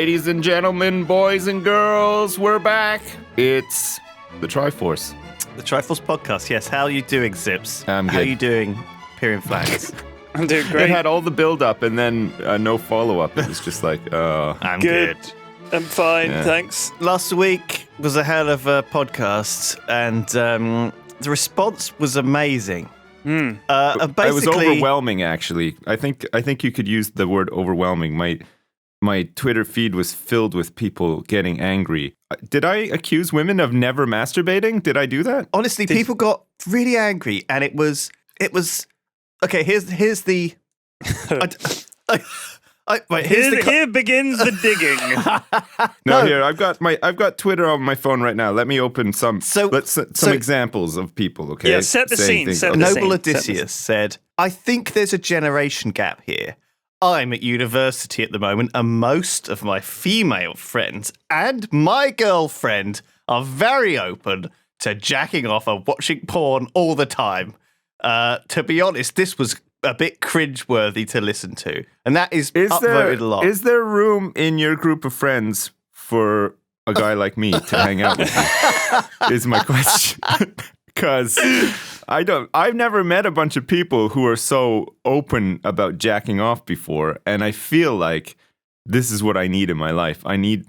Ladies and gentlemen, boys and girls, we're back. It's the Triforce. The Triforce podcast, yes. How are you doing, Zips? I'm How good. are you doing, Pyrion Flags? I'm doing great. It had all the build-up and then no follow-up. It was just like, I'm Good. good. I'm fine, Yeah. thanks. Last week was a hell of a podcast, and the response was amazing. Mm. And basically, it was overwhelming, actually. I think you could use the word overwhelming. My Twitter feed was filled with people getting angry. Did I accuse women of never masturbating? Did I do that? honestly, people got really angry, and it was okay. Here's the. Here's the. Here begins the digging. No, here I've got Twitter on my phone right now. Let me open some some examples of people. Okay, Yeah, set the saying scene, things. set the Noble scene. Odysseus said, I think there's a generation gap here. I'm at university at the moment, and most of my female friends and my girlfriend are very open to jacking off and watching porn all the time. To be honest, this was a bit cringeworthy to listen to, and that is upvoted a lot. Is there room in your group of friends for a guy like me to hang out with you? Is my question. Because I've never met a bunch of people who are so open about jacking off before, and I feel like this is what I need in my life. I need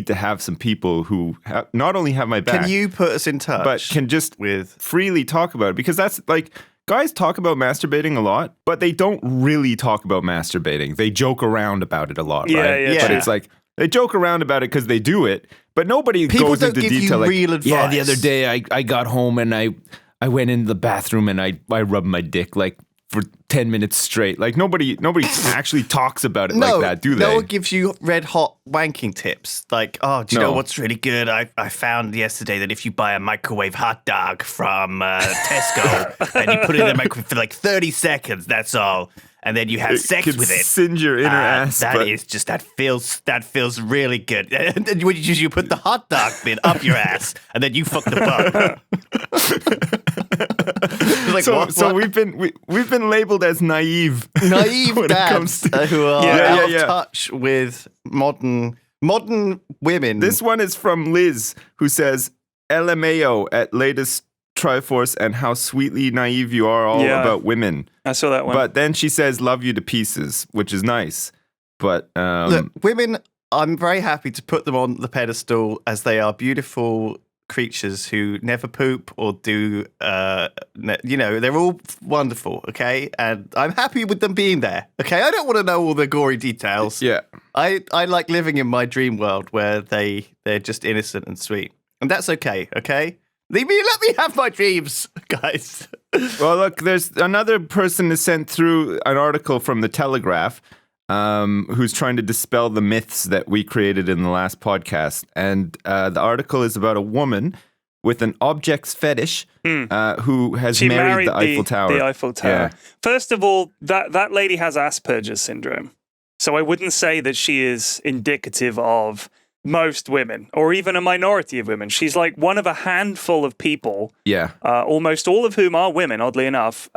to have some people who not only have my back, Can you put us in touch? but can just freely talk about it, because that's like, guys talk about masturbating a lot, but they don't really talk about masturbating. They joke around about it a lot, right? Yeah. But it's like they joke around about it because they do it, but nobody People goes don't into give detail. you Like, real yeah, the advice. other day I got home and I went into the bathroom and I rubbed my dick like for 10 minutes straight. Like nobody actually talks about it like that, do they? No one gives you red hot wanking tips. Like, oh, do you No. know what's really good? I found yesterday that if you buy a microwave hot dog from Tesco and you put it in the microwave for like 30 seconds, that's all. And then you have sex could with it. singe your inner ass. That feels really good. And then you put the hot dog bit up your ass, and then you fuck the bug. Like, So we've been labeled as naive. naive when it dads comes to- who are Yeah, out yeah. of touch with modern women. This one is from Liz, who says, LMAO at latest Triforce and how sweetly naive you are all Yeah. about women. I saw that one. But then she says, love you to pieces, which is nice. But Look, women, I'm very happy to put them on the pedestal as they are beautiful creatures who never poop or do, they're all wonderful, okay? And I'm happy with them being there, okay? I don't want to know all the gory details. yeah. I like living in my dream world where they're just innocent and sweet. And that's okay? Let me have my dreams, guys. Well, look, there's another person who sent through an article from The Telegraph who's trying to dispel the myths that we created in the last podcast. And the article is about a woman with an objects fetish who has she married the Eiffel Tower. The Eiffel Tower. Yeah. First of all, that lady has Asperger's syndrome. So I wouldn't say that she is indicative of most women, or even a minority of women. She's like one of a handful of people, almost all of whom are women, oddly enough,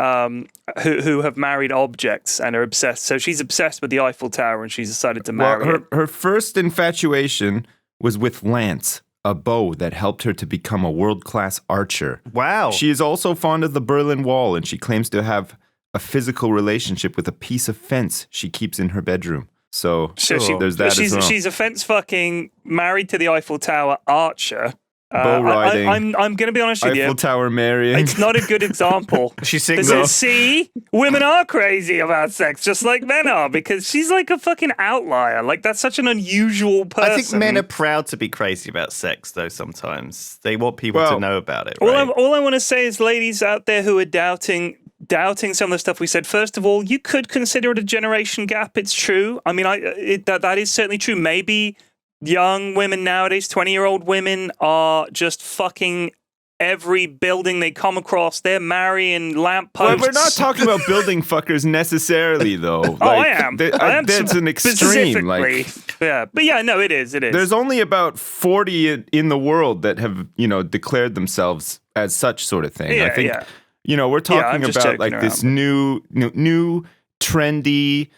who have married objects and are obsessed. So she's obsessed with the Eiffel Tower, and she's decided to marry it. Her first infatuation was with Lance, a bow that helped her to become a world-class archer. Wow. She is also fond of the Berlin Wall, and she claims to have a physical relationship with a piece of fence she keeps in her bedroom. So there's that as well. She's a fence fucking married to the Eiffel Tower archer. Bow riding. I'm going to be honest with you. Eiffel Tower marrying. It's not a good example. She's single. See, women are crazy about sex, just like men are, because she's like a fucking outlier. Like, that's such an unusual person. I think men are proud to be crazy about sex, though, sometimes. They want people to know about it, All right? I want to say is, ladies out there who are doubting some of the stuff we said, first of all, you could consider it a generation gap. It's true. I mean, that is certainly true. Maybe young women nowadays, 20-year-old women, are just fucking every building they come across. They're marrying lampposts. Well, we're not talking about building fuckers necessarily, though. I am. That's an extreme. Yeah, but yeah, no, it is. There's only about 40 in the world that have, declared themselves as such sort of thing. I think. We're talking about like this new, trendy,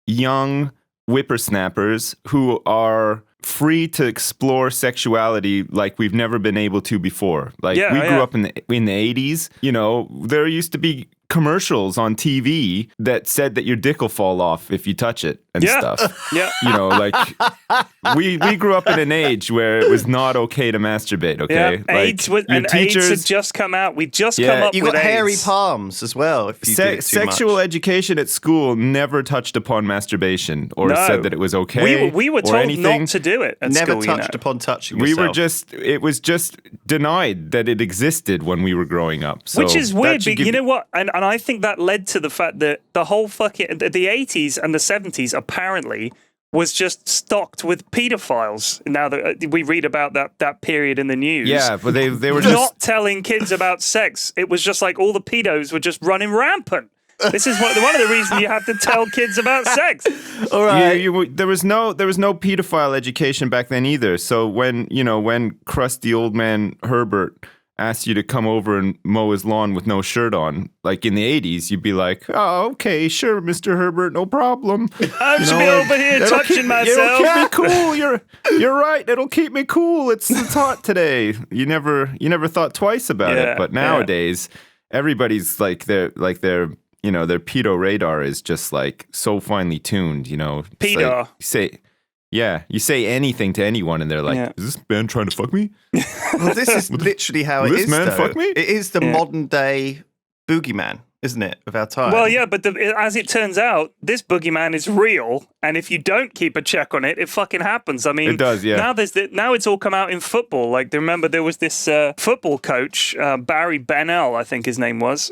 young whippersnappers who are free to explore sexuality like we've never been able to before. Like we grew up in the 80s, you know, there used to be commercials on TV that said that your dick will fall off if you touch it and stuff. Yeah. You know, like we grew up in an age where it was not okay to masturbate, okay? Yeah. Like, AIDS had just come out. We just come up you with got AIDS. hairy palms as well. If you do it too sexual much. education at school never touched upon masturbation or said that it was okay. We were told not to do it at Never school, touched upon touching yourself. It was just denied that it existed when we were growing up. So which is weird, but you know what? what? And I think that led to the fact that the whole fucking the 80s and the 70s apparently was just stocked with pedophiles. Now that we read about that period in the news. Yeah, but they were not just telling kids about sex. It was just like all the pedos were just running rampant. This is one of the reasons you have to tell kids about sex. All right. There was no pedophile education back then either. So when crusty old man Herbert asked you to come over and mow his lawn with no shirt on, like in the 80s, you'd be like, oh, okay, sure, Mr. Herbert, no problem. I should be over here touching myself. It'll keep me cool. You're right. It'll keep me cool. It's hot today. You never thought twice about it. But nowadays, everybody's like their pedo radar is just like so finely tuned. You know, Pedo. Like, you say anything to anyone, and they're like, "Is this man trying to fuck me?" Well, this is literally how it Will is. this man though. fuck me? It is the modern day boogeyman, isn't it, of our time? Well, yeah, but as it turns out, this boogeyman is real, and if you don't keep a check on it, it fucking happens. I mean, it does. Yeah. Now it's all come out in football. Like, remember there was this football coach, Barry Bennell, I think his name was,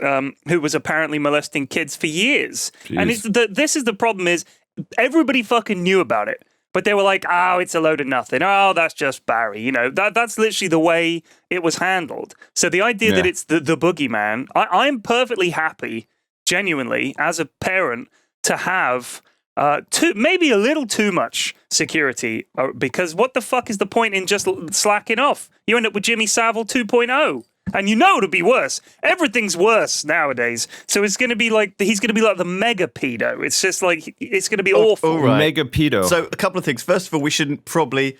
who was apparently molesting kids for years. Jeez. And this is the problem: is everybody fucking knew about it. But they were like, oh, it's a load of nothing. Oh, that's just Barry. You know, that's literally the way it was handled. So the idea that it's the boogeyman, I'm perfectly happy, genuinely, as a parent, to have maybe a little too much security. Because what the fuck is the point in just slacking off? You end up with Jimmy Savile 2.0. And you know it'll be worse. Everything's worse nowadays. So it's going to be like, he's going to be like the mega pedo. It's just like, it's going to be awful. Right. Mega pedo. So a couple of things. First of all, we shouldn't probably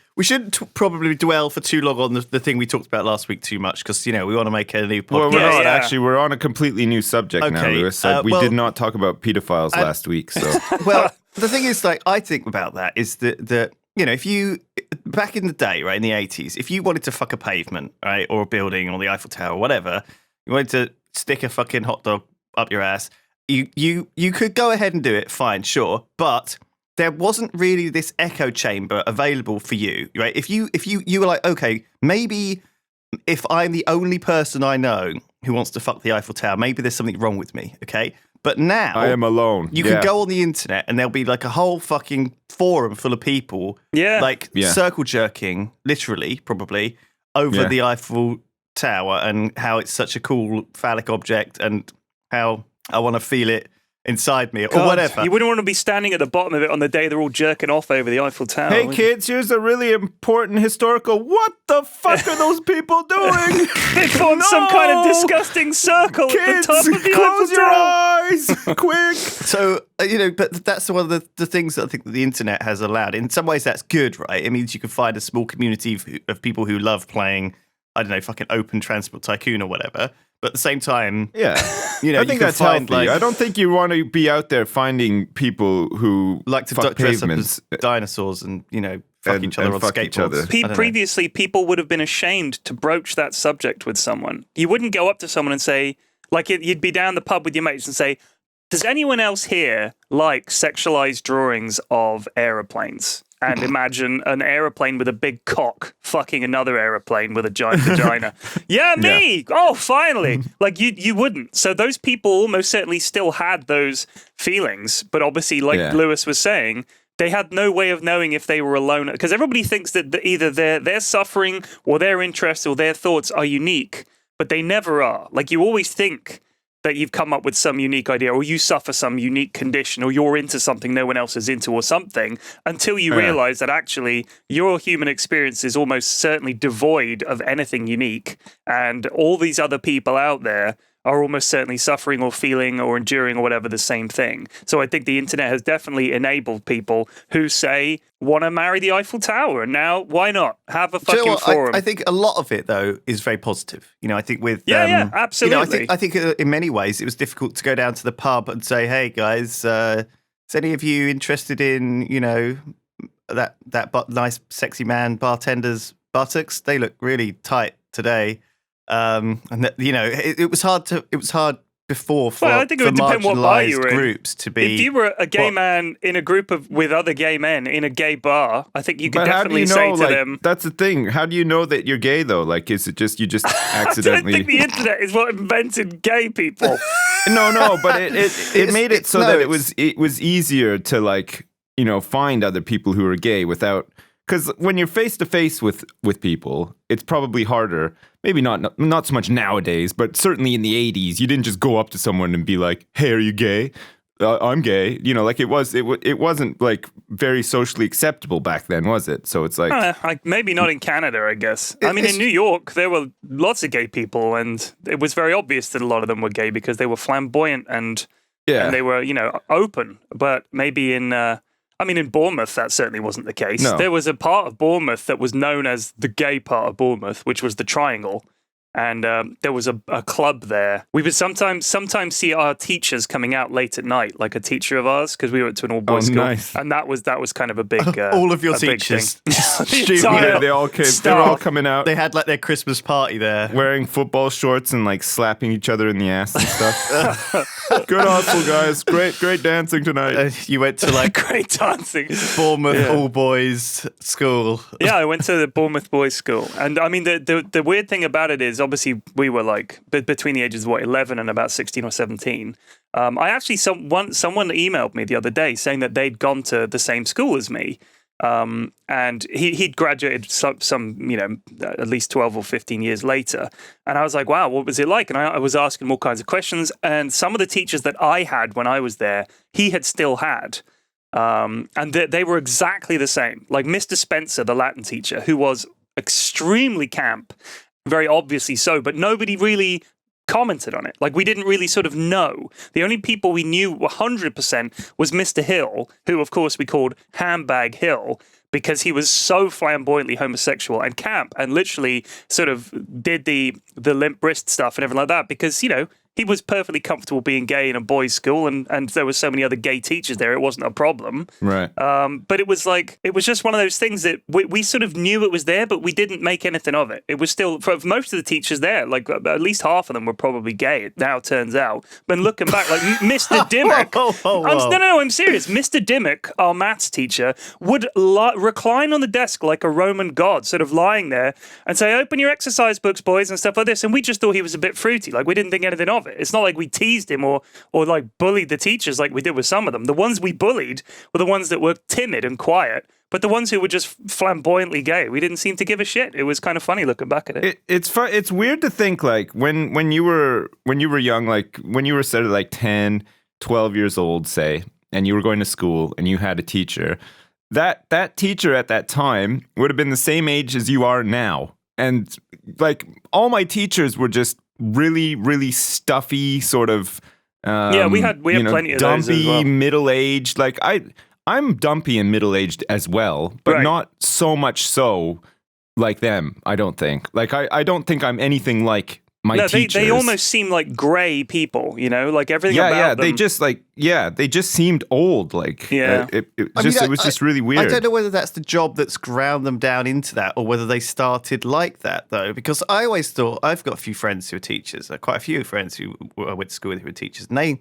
dwell for too long on the thing we talked about last week too much because, you know, we want to make a new podcast. Well, we're not actually. We're on a completely new subject now, Lewis. We did not talk about pedophiles last week. So well, the thing is, like, I think about that is that you know, if you, back in the day, right, in the 80s, if you wanted to fuck a pavement, right, or a building or the Eiffel Tower or whatever, you wanted to stick a fucking hot dog up your ass, you could go ahead and do it, fine, sure, but there wasn't really this echo chamber available for you, right? If you were like, okay, maybe if I'm the only person I know who wants to fuck the Eiffel Tower, maybe there's something wrong with me, okay? But now I am alone. You can go on the internet and there'll be like a whole fucking forum full of people, circle jerking, literally, probably, over the Eiffel Tower and how it's such a cool phallic object and how I want to feel it inside me or whatever. You wouldn't want to be standing at the bottom of it on the day they're all jerking off over the Eiffel Tower. Hey kids, here's a really important historical. What the fuck are those people doing? They formed some kind of disgusting circle Kids, at the top of the close Eiffel your Tower. eyes, quick. So, you know, but that's one of the things that I think that the internet has allowed. In some ways, that's good, right? It means you can find a small community of people who love playing, I don't know, fucking Open Transport Tycoon or whatever. But at the same time, you know, I think that's healthy. I don't think you want to be out there finding people who like to fuck dress pavements. up as dinosaurs and, you know, fuck each other on fuck each other. skateboards. Previously, people would have been ashamed to broach that subject with someone. You wouldn't go up to someone and say, like, you'd be down the pub with your mates and say, does anyone else here like sexualized drawings of aeroplanes? And imagine an aeroplane with a big cock fucking another aeroplane with a giant vagina. Yeah, me! Yeah. Oh, finally! Like, you wouldn't. So those people almost certainly still had those feelings, but obviously, like Lewis was saying, they had no way of knowing if they were alone. Because everybody thinks that either their suffering or their interests or their thoughts are unique, but they never are. Like, you always think that you've come up with some unique idea or you suffer some unique condition or you're into something no one else is into or something until you realize that actually your human experience is almost certainly devoid of anything unique and all these other people out there are almost certainly suffering or feeling or enduring or whatever the same thing. So I think the internet has definitely enabled people who say, want to marry the Eiffel Tower, and now why not have a fucking forum? I think a lot of it though is very positive. I think with absolutely. I think in many ways it was difficult to go down to the pub and say, hey guys, is any of you interested in that nice sexy man bartender's buttocks? They look really tight today. And that, it was hard before for, I think it would depend what bar you were in. Groups to be. If you were a gay man in a group with other gay men in a gay bar, I think you could definitely say to them. That's the thing. How do you know that you're gay though? Like, is it just you just accidentally? I don't think the internet is what invented gay people. No, but it made it so that it was easier to find other people who are gay without. Because when you're face to face with people, it's probably harder. Maybe not so much nowadays, but certainly in the 80s, you didn't just go up to someone and be like, "Hey, are you gay?" I'm gay. It wasn't like very socially acceptable back then, was it? So it's like maybe not in Canada, I guess. In New York, there were lots of gay people, and it was very obvious that a lot of them were gay because they were flamboyant and they were open. But maybe in Bournemouth, that certainly wasn't the case. No. There was a part of Bournemouth that was known as the gay part of Bournemouth, which was the Triangle. And there was a club there. We would sometimes see our teachers coming out late at night, like a teacher of ours, because we went to an all-boys school. Nice. And that was kind of a big all of your teachers. They all came. They were all coming out. They had their Christmas party there, wearing football shorts and slapping each other in the ass and stuff. Good hustle, guys. Great dancing tonight. You went to great dancing. Bournemouth all-boys school. Yeah, I went to the Bournemouth boys' school, and the weird thing about it is, obviously, we were between the ages of 11 and about 16 or 17. I actually someone emailed me the other day saying that they'd gone to the same school as me, and he'd graduated some at least 12 or 15 years later. And I was like, wow, what was it like? And I was asking him all kinds of questions. And some of the teachers that I had when I was there, he had still had. And they were exactly the same. Like Mr. Spencer, the Latin teacher, who was extremely camp, very obviously so, but nobody really commented on it. We didn't really sort of know. The only people we knew 100% was Mr. Hill, who of course we called Handbag Hill, because he was so flamboyantly homosexual and camp and literally sort of did the limp wrist stuff and everything like that because, he was perfectly comfortable being gay in a boys' school, and there were so many other gay teachers there. It wasn't a problem. Right. But it was just one of those things that we sort of knew it was there, but we didn't make anything of it. It was still, for most of the teachers there, at least half of them were probably gay, it now turns out. But looking back, Mr. Dimmock. No, I'm serious. Mr. Dimmock, our maths teacher, would recline on the desk like a Roman god, sort of lying there, and say, open your exercise books, boys, and stuff like this. And we just thought he was a bit fruity. We didn't think anything of it. It's not like we teased him or bullied the teachers like we did with some of them. The ones we bullied were the ones that were timid and quiet, but the ones who were just flamboyantly gay, we didn't seem to give a shit. It was kind of funny looking back at it. It's weird to think when you were young, when you were sort of 10, 12 years old, say, and you were going to school and you had a teacher, that teacher at that time would have been the same age as you are now. And all my teachers were just really, really stuffy, sort of. We had plenty of those as well. Dumpy, middle-aged. I'm dumpy and middle-aged as well, but not so much so like them. I don't think. I don't think I'm anything like my teachers. They almost seem like gray people. Everything about them. They just seemed old. It was just really weird. I don't know whether that's the job that's ground them down into that, or whether they started like that though. Because I always thought, I've got a few friends who are teachers, quite a few friends who I went to school with who are teachers, and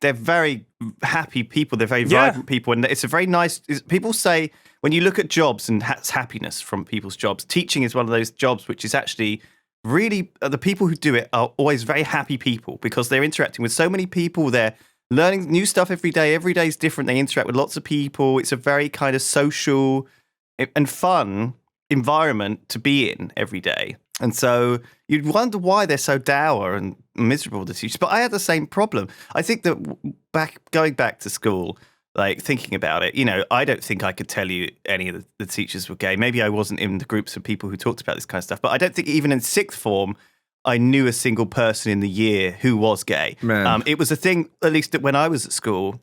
they're very happy people. They're very vibrant people, and it's a very nice. People say when you look at jobs and happiness from people's jobs, teaching is one of those jobs which is actually. Really, the people who do it are always very happy people because they're interacting with so many people. They're learning new stuff every day. Every day is different. They interact with lots of people. It's a very kind of social and fun environment to be in every day. And so you'd wonder why they're so dour and miserable, the teachers. But I had the same problem. I think that going back to school, thinking about it, I don't think I could tell you any of the teachers were gay. Maybe I wasn't in the groups of people who talked about this kind of stuff, but I don't think even in sixth form, I knew a single person in the year who was gay. Man. It was a thing, at least when I was at school.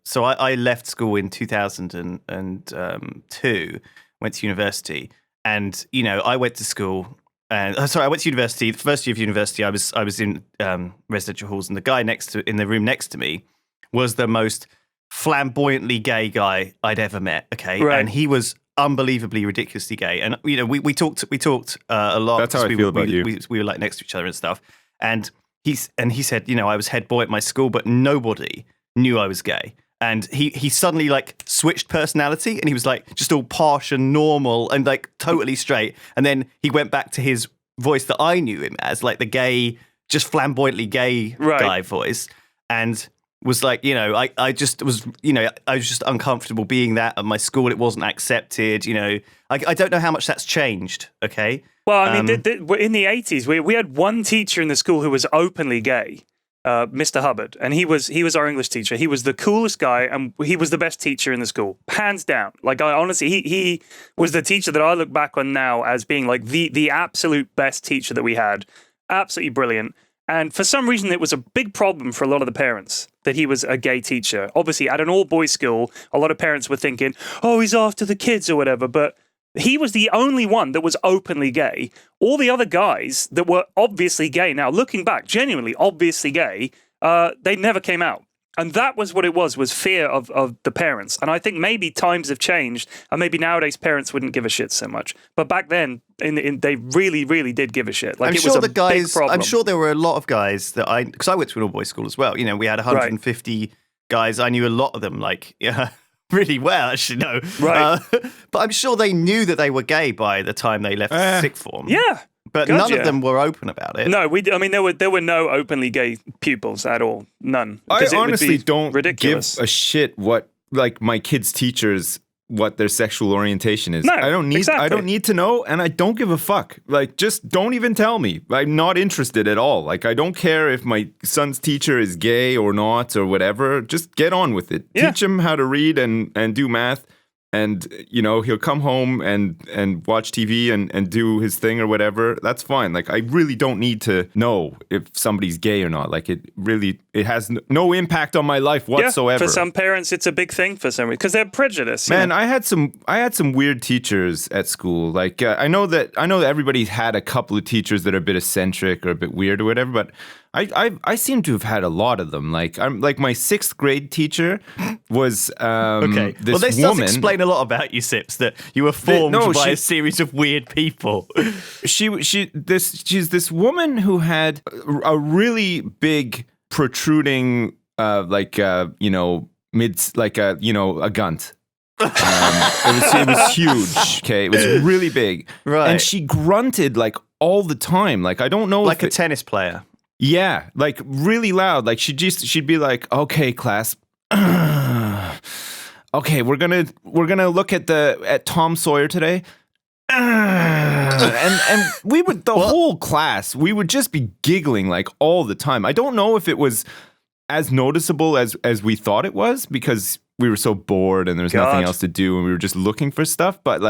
So I left school in 2002, went to university, and I went to school. And I went to university. The first year of university, I was in residential halls, and the guy in the room next to me was the most flamboyantly gay guy I'd ever met. Okay, right. And he was unbelievably ridiculously gay. And we talked a lot. That's how I feel about you. We were like next to each other and stuff. And he said, I was head boy at my school, but nobody knew I was gay. And he suddenly like switched personality, and he was like just all posh and normal and like totally straight. And then he went back to his voice that I knew him as, like the gay, just flamboyantly gay guy voice, and was like, I just was, I was just uncomfortable being that at my school. It wasn't accepted. I don't know how much that's changed. Okay. Well, I mean, in the 80s, we had one teacher in the school who was openly gay. Mr. Hubbard, and he was our English teacher. He was the coolest guy, and he was the best teacher in the school, hands down. Like, I honestly, he was the teacher that I look back on now as being like the absolute best teacher that we had. Absolutely brilliant. And for some reason, it was a big problem for a lot of the parents that he was a gay teacher. Obviously, at an all-boys school, a lot of parents were thinking, oh, he's after the kids or whatever, but he was the only one that was openly gay. All the other guys that were obviously gay, now looking back, genuinely obviously gay, they never came out. And that was what it was fear of the parents. And I think maybe times have changed, and maybe nowadays parents wouldn't give a shit so much. But back then, they really, really did give a shit. Like, I'm it sure was a big problem. I'm sure there were a lot of guys because I went to an all-boys school as well. We had 150 guys. I knew a lot of them, really well, actually, no. Right. But I'm sure they knew that they were gay by the time they left sixth form. Yeah. But none of them were open about it. No, there were no openly gay pupils at all. None. I honestly don't ridiculous. give a shit what my kids' teachers what their sexual orientation is. No, I don't need exactly. I don't need to know, and I don't give a fuck. Just don't even tell me. I'm not interested at all. I don't care if my son's teacher is gay or not or whatever. Just get on with it. Yeah. Teach him how to read and do math. And, he'll come home and watch TV and do his thing or whatever. That's fine. I really don't need to know if somebody's gay or not. It has no impact on my life whatsoever. Yeah, for some parents, it's a big thing for some reason because they're prejudiced. Man, I had some weird teachers at school. I know that everybody's had a couple of teachers that are a bit eccentric or a bit weird or whatever, but I seem to have had a lot of them. My sixth grade teacher was okay. This well, this woman. does explain a lot about you, Sips, that you were formed by a series of weird people. She's this woman who had a really big protruding a gunt. It was huge. Okay, it was really big. Right. And she grunted all the time. I don't know, like a tennis player. Yeah, really loud. She'd be like, "Okay, class. Okay, we're gonna look at Tom Sawyer today." And we would whole class, we would just be giggling all the time. I don't know if it was as noticeable as we thought it was because we were so bored and there was nothing else to do and we were just looking for stuff, but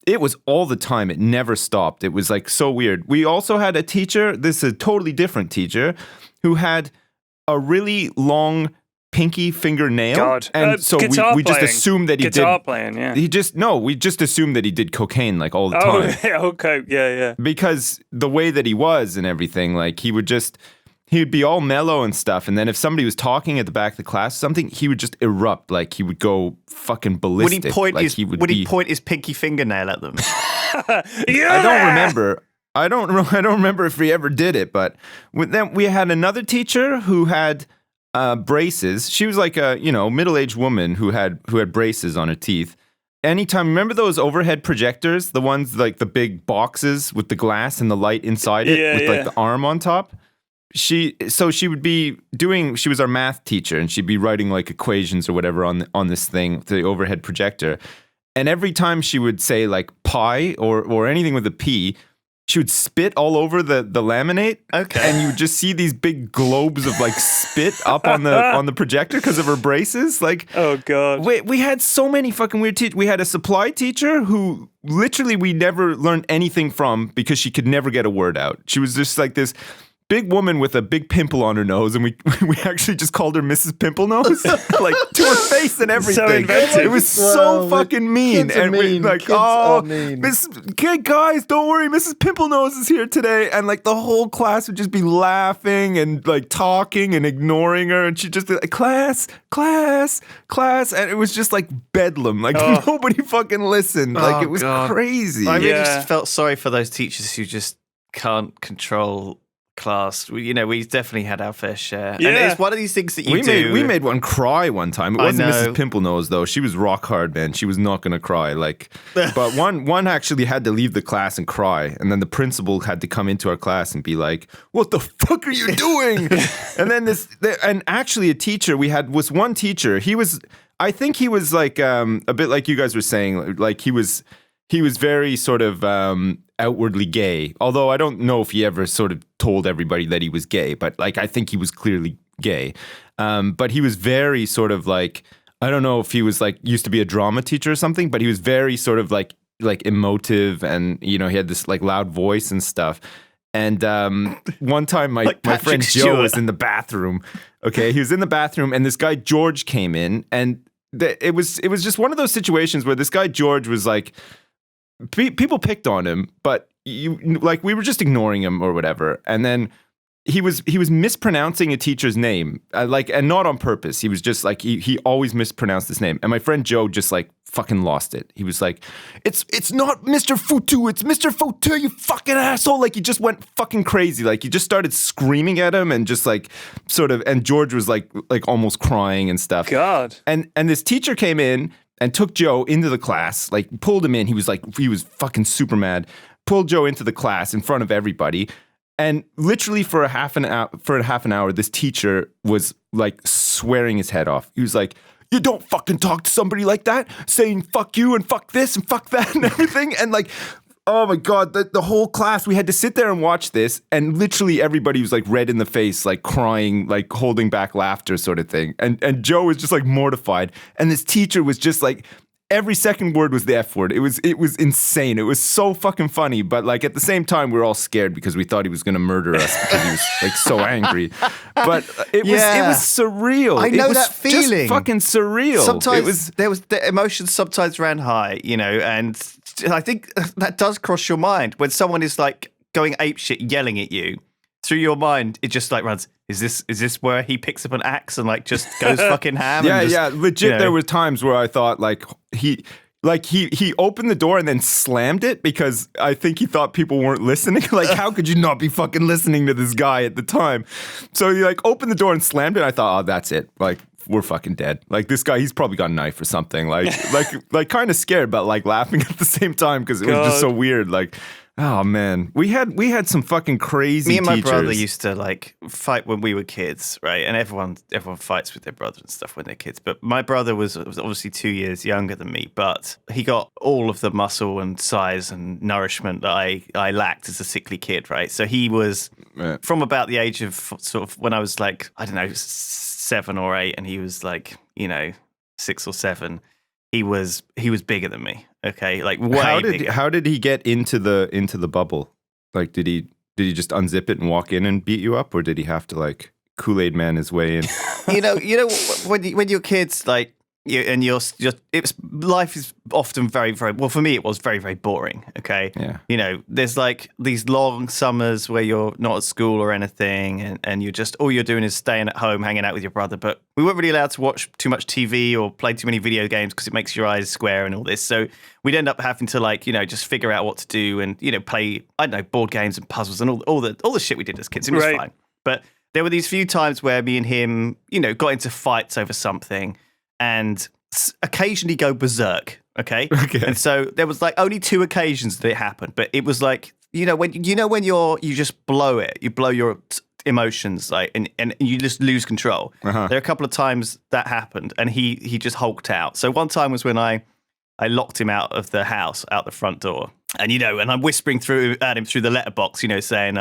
it was all the time. It never stopped. It was so weird. We also had a teacher, this is a totally different teacher, who had a really long pinky fingernail. God. And so we just assumed that he guitar playing, yeah. We just assumed that he did cocaine all the time. Oh, okay, yeah. Because the way that he was and everything, he'd be all mellow and stuff, and then if somebody was talking at the back of the class or something, he would just erupt. He would go fucking ballistic. Would he point his pinky fingernail at them? Yeah! I don't remember. I don't remember if he ever did it, but then we had another teacher who had braces. She was a middle-aged woman who had braces on her teeth. Anytime, remember those overhead projectors, the ones the big boxes with the glass and the light inside it with the arm on top? She was our math teacher, and she'd be writing equations or whatever on this thing, the overhead projector. And every time she would say pi or anything with a P, she would spit all over the laminate. Okay. And you would just see these big globes of like spit up on the projector because of her braces. Like, Oh God. we had so many fucking weird teachers. We had a supply teacher who literally we never learned anything from because she could never get a word out. She was just like this big woman with a big pimple on her nose, and we actually just called her Mrs. Pimple Nose, like to her face and everything. So inventive. It was so fucking mean. Kids are And we mean. like, Kids are mean. guys, don't worry, Mrs. Pimple Nose is here today. And like the whole class would just be laughing and like talking and ignoring her, and she'd just be like, class, and it was just like bedlam. Like nobody fucking listened. Like it was crazy. I really Yeah. just felt sorry for those teachers who just can't control class. We definitely had our fair share. Yeah. And it's one of these things that We made one cry one time. It I wasn't know. Mrs. Pimple Nose though. She was rock hard, man. She was not gonna cry. Like, but one actually had to leave the class and cry, and then the principal had to come into our class and be like, "What the fuck are you doing?" And then and actually a teacher we had was one teacher. I think he was like a bit like you guys were saying. Like he was very sort of outwardly gay, although I don't know if he ever sort of told everybody that he was gay, but like I think he was clearly gay. But he was very sort of like, I don't know if he was like used to be a drama teacher or something, but he was very sort of like emotive, and he had this like loud voice and stuff. And one time my friend Joe Stewart. was in the bathroom. Okay, he was in the bathroom, and this guy George came in, and it was just one of those situations where this guy George was like, people picked on him, but we were just ignoring him or whatever. And then he was mispronouncing a teacher's name, and not on purpose. He was just like he always mispronounced his name. And my friend Joe just like fucking lost it. He was like, "It's not Mr. Foutu, it's Mr. Foutu, you fucking asshole!" Like he just went fucking crazy. Like he just started screaming at him and just like sort of. And George was like almost crying and stuff. God. And this teacher came in and took Joe into the class, like pulled him in. He was fucking super mad. Pulled Joe into the class in front of everybody. And literally for a half an hour, this teacher was like swearing his head off. He was like, "You don't fucking talk to somebody like that, saying fuck you and fuck this and fuck that and everything." And like, oh my God, the whole class, we had to sit there and watch this. And literally everybody was like red in the face, like crying, like holding back laughter sort of thing. And Joe was just like mortified. And this teacher was just like, every second word was the F word. It was insane. It was so fucking funny. But like at the same time, we were all scared because we thought he was going to murder us because he was like so angry. But it was surreal. I know it was that feeling. Just fucking surreal. Sometimes the emotions sometimes ran high, and I think that does cross your mind when someone is like going apeshit, yelling at you. Through your mind, it just like runs. Is this where he picks up an axe and like just goes fucking ham? Yeah, legit. There were times where I thought like he opened the door and then slammed it because I think he thought people weren't listening. Like, how could you not be fucking listening to this guy at the time? So he like opened the door and slammed it. I thought, oh, that's it. Like, we're fucking dead. Like this guy, he's probably got a knife or something. Like kind of scared, but like laughing at the same time because it was just so weird. Like, oh man, we had some fucking crazy. Me and my teachers. brother used to like fight when we were kids, right? And everyone fights with their brother and stuff when they're kids. But my brother was obviously 2 years younger than me, but he got all of the muscle and size and nourishment that I lacked as a sickly kid, right? So he was from about the age of sort of when I was like, I don't know, 7 or 8, and he was like, 6 or 7. He was bigger than me. Okay, like way bigger. How did he get into the bubble? Like, did he just unzip it and walk in and beat you up, or did he have to like Kool-Aid man his way in? when you're kids, like life is often very, very, well, for me it was very, very boring. Okay, yeah. There's like these long summers where you're not at school or anything, and you're just all you're doing is staying at home, hanging out with your brother. But we weren't really allowed to watch too much TV or play too many video games because it makes your eyes square and all this. So we'd end up having to like just figure out what to do and play, I don't know, board games and puzzles and all the shit we did as kids. It was fine, but there were these few times where me and him got into fights over something and occasionally go berserk. Okay. And so there was like only 2 occasions that it happened, but it was like when you just blow it, you blow your emotions, like and you just lose control. There are a couple of times that happened, and he just hulked out. So one time was when I locked him out of the house, out the front door, And, and I'm whispering at him through the letterbox, saying,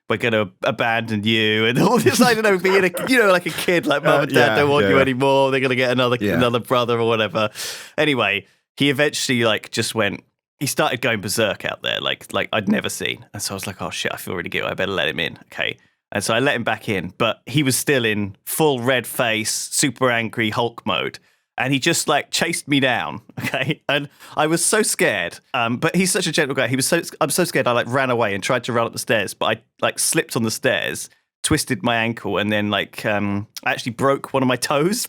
we're going to abandon you and all this, I don't know, being like a kid, like mum and dad don't want you anymore. They're going to get another brother or whatever. Anyway, he eventually he started going berserk out there, like I'd never seen. And so I was like, oh shit, I feel really guilty. I better let him in. Okay. And so I let him back in, but he was still in full red face, super angry Hulk mode. And he just chased me down, okay? And I was so scared. But he's such a gentle guy. I'm so scared. I ran away and tried to run up the stairs, but I slipped on the stairs, twisted my ankle, and then I actually broke one of my toes.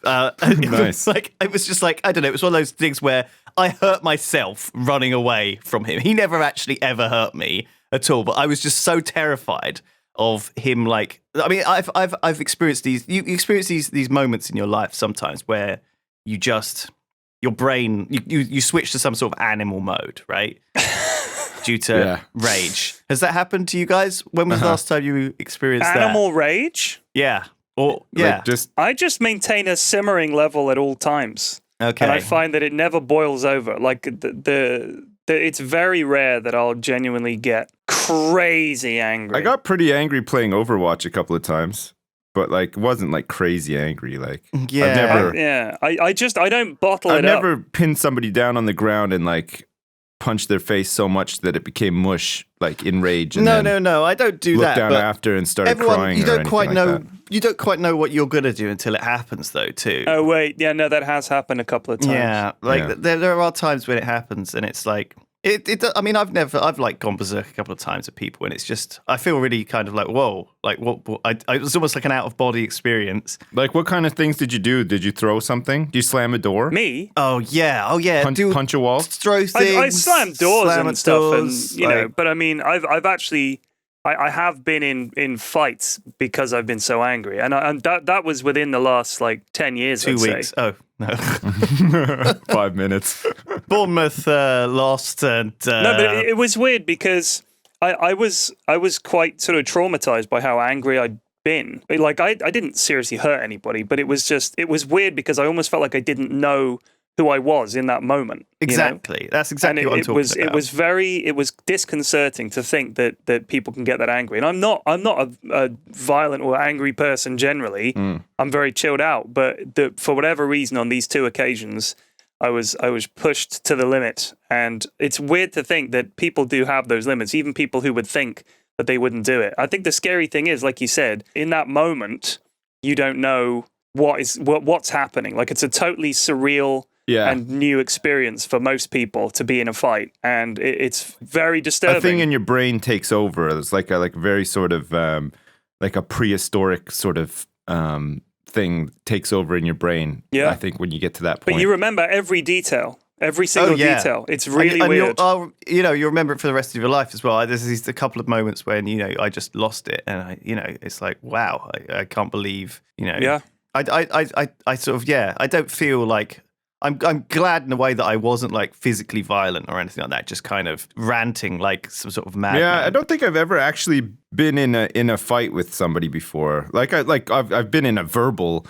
Nice. It was just I don't know. It was one of those things where I hurt myself running away from him. He never actually ever hurt me at all, but I was just so terrified of him. I've experienced these. You experience these moments in your life sometimes where your brain you switch to some sort of animal mode, right? Due to rage. Has that happened to you guys? When was the last time you experienced animal rage? Yeah. Or yeah. I just maintain a simmering level at all times. Okay. And I find that it never boils over. It's very rare that I'll genuinely get crazy angry. I got pretty angry playing Overwatch a couple of times, but it wasn't crazy angry. Yeah. I don't bottle it up. I've never pinned somebody down on the ground and punched their face so much that it became mush, in rage. And no, I don't do that. Looked down after and started crying. You don't or quite know. like that. You don't quite know what you're gonna do until it happens, though. Too. Oh wait, yeah, no, that has happened a couple of times. Yeah, there are times when it happens, and it's I mean, I've gone berserk a couple of times at people, and it's just I feel really kind of whoa, what it was almost like an out of body experience. What kind of things did you do? Did you throw something? Did you slam a door? Me? Oh yeah. Punch a wall? Throw things. I slammed doors and stuff, doors, and but I mean, I've actually. I have been in fights because I've been so angry, and that was within the last 10 years. 2 weeks. Oh no, 5 minutes. Bournemouth lost, and no, but it was weird because I was quite sort of traumatized by how angry I'd been. I didn't seriously hurt anybody, but it was weird because I almost felt like I didn't know who I was in that moment. Exactly. That's exactly what I'm talking about. It was disconcerting to think that people can get that angry. And I'm not a violent or angry person generally. I'm very chilled out. But for whatever reason, on these two occasions, I was pushed to the limit. And it's weird to think that people do have those limits, even people who would think that they wouldn't do it. I think the scary thing is, like you said, in that moment, you don't know what's happening. It's a totally surreal and new experience for most people to be in a fight, and it's very disturbing. A thing in your brain takes over. It's like a very sort of a prehistoric sort of thing takes over in your brain. Yeah, I think when you get to that point. But you remember every detail. Every single detail. It's really weird. You remember it for the rest of your life as well. There's a couple of moments when I just lost it, and it's wow, I can't believe Yeah. I sort of I don't feel like. I'm glad in a way that I wasn't physically violent or anything like that, just kind of ranting like some sort of madman. Yeah, I don't think I've ever actually been in a fight with somebody before. I've been in a verbal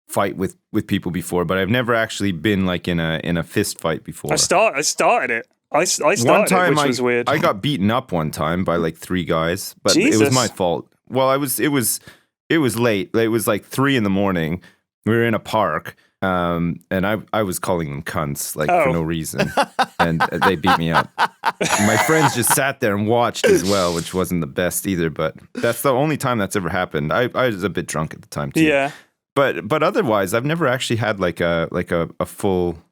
fight with people before, but I've never actually been in a fist fight before. I started it. I started one time, it, which was weird. I got beaten up one time by 3 guys, but Jesus. It was my fault. Well, it was late. It was 3 a.m. We were in a park. And I was calling them cunts for no reason, and they beat me up. My friends just sat there and watched as well, which wasn't the best either. But that's the only time that's ever happened. I was a bit drunk at the time too. Yeah, but otherwise, I've never actually had a full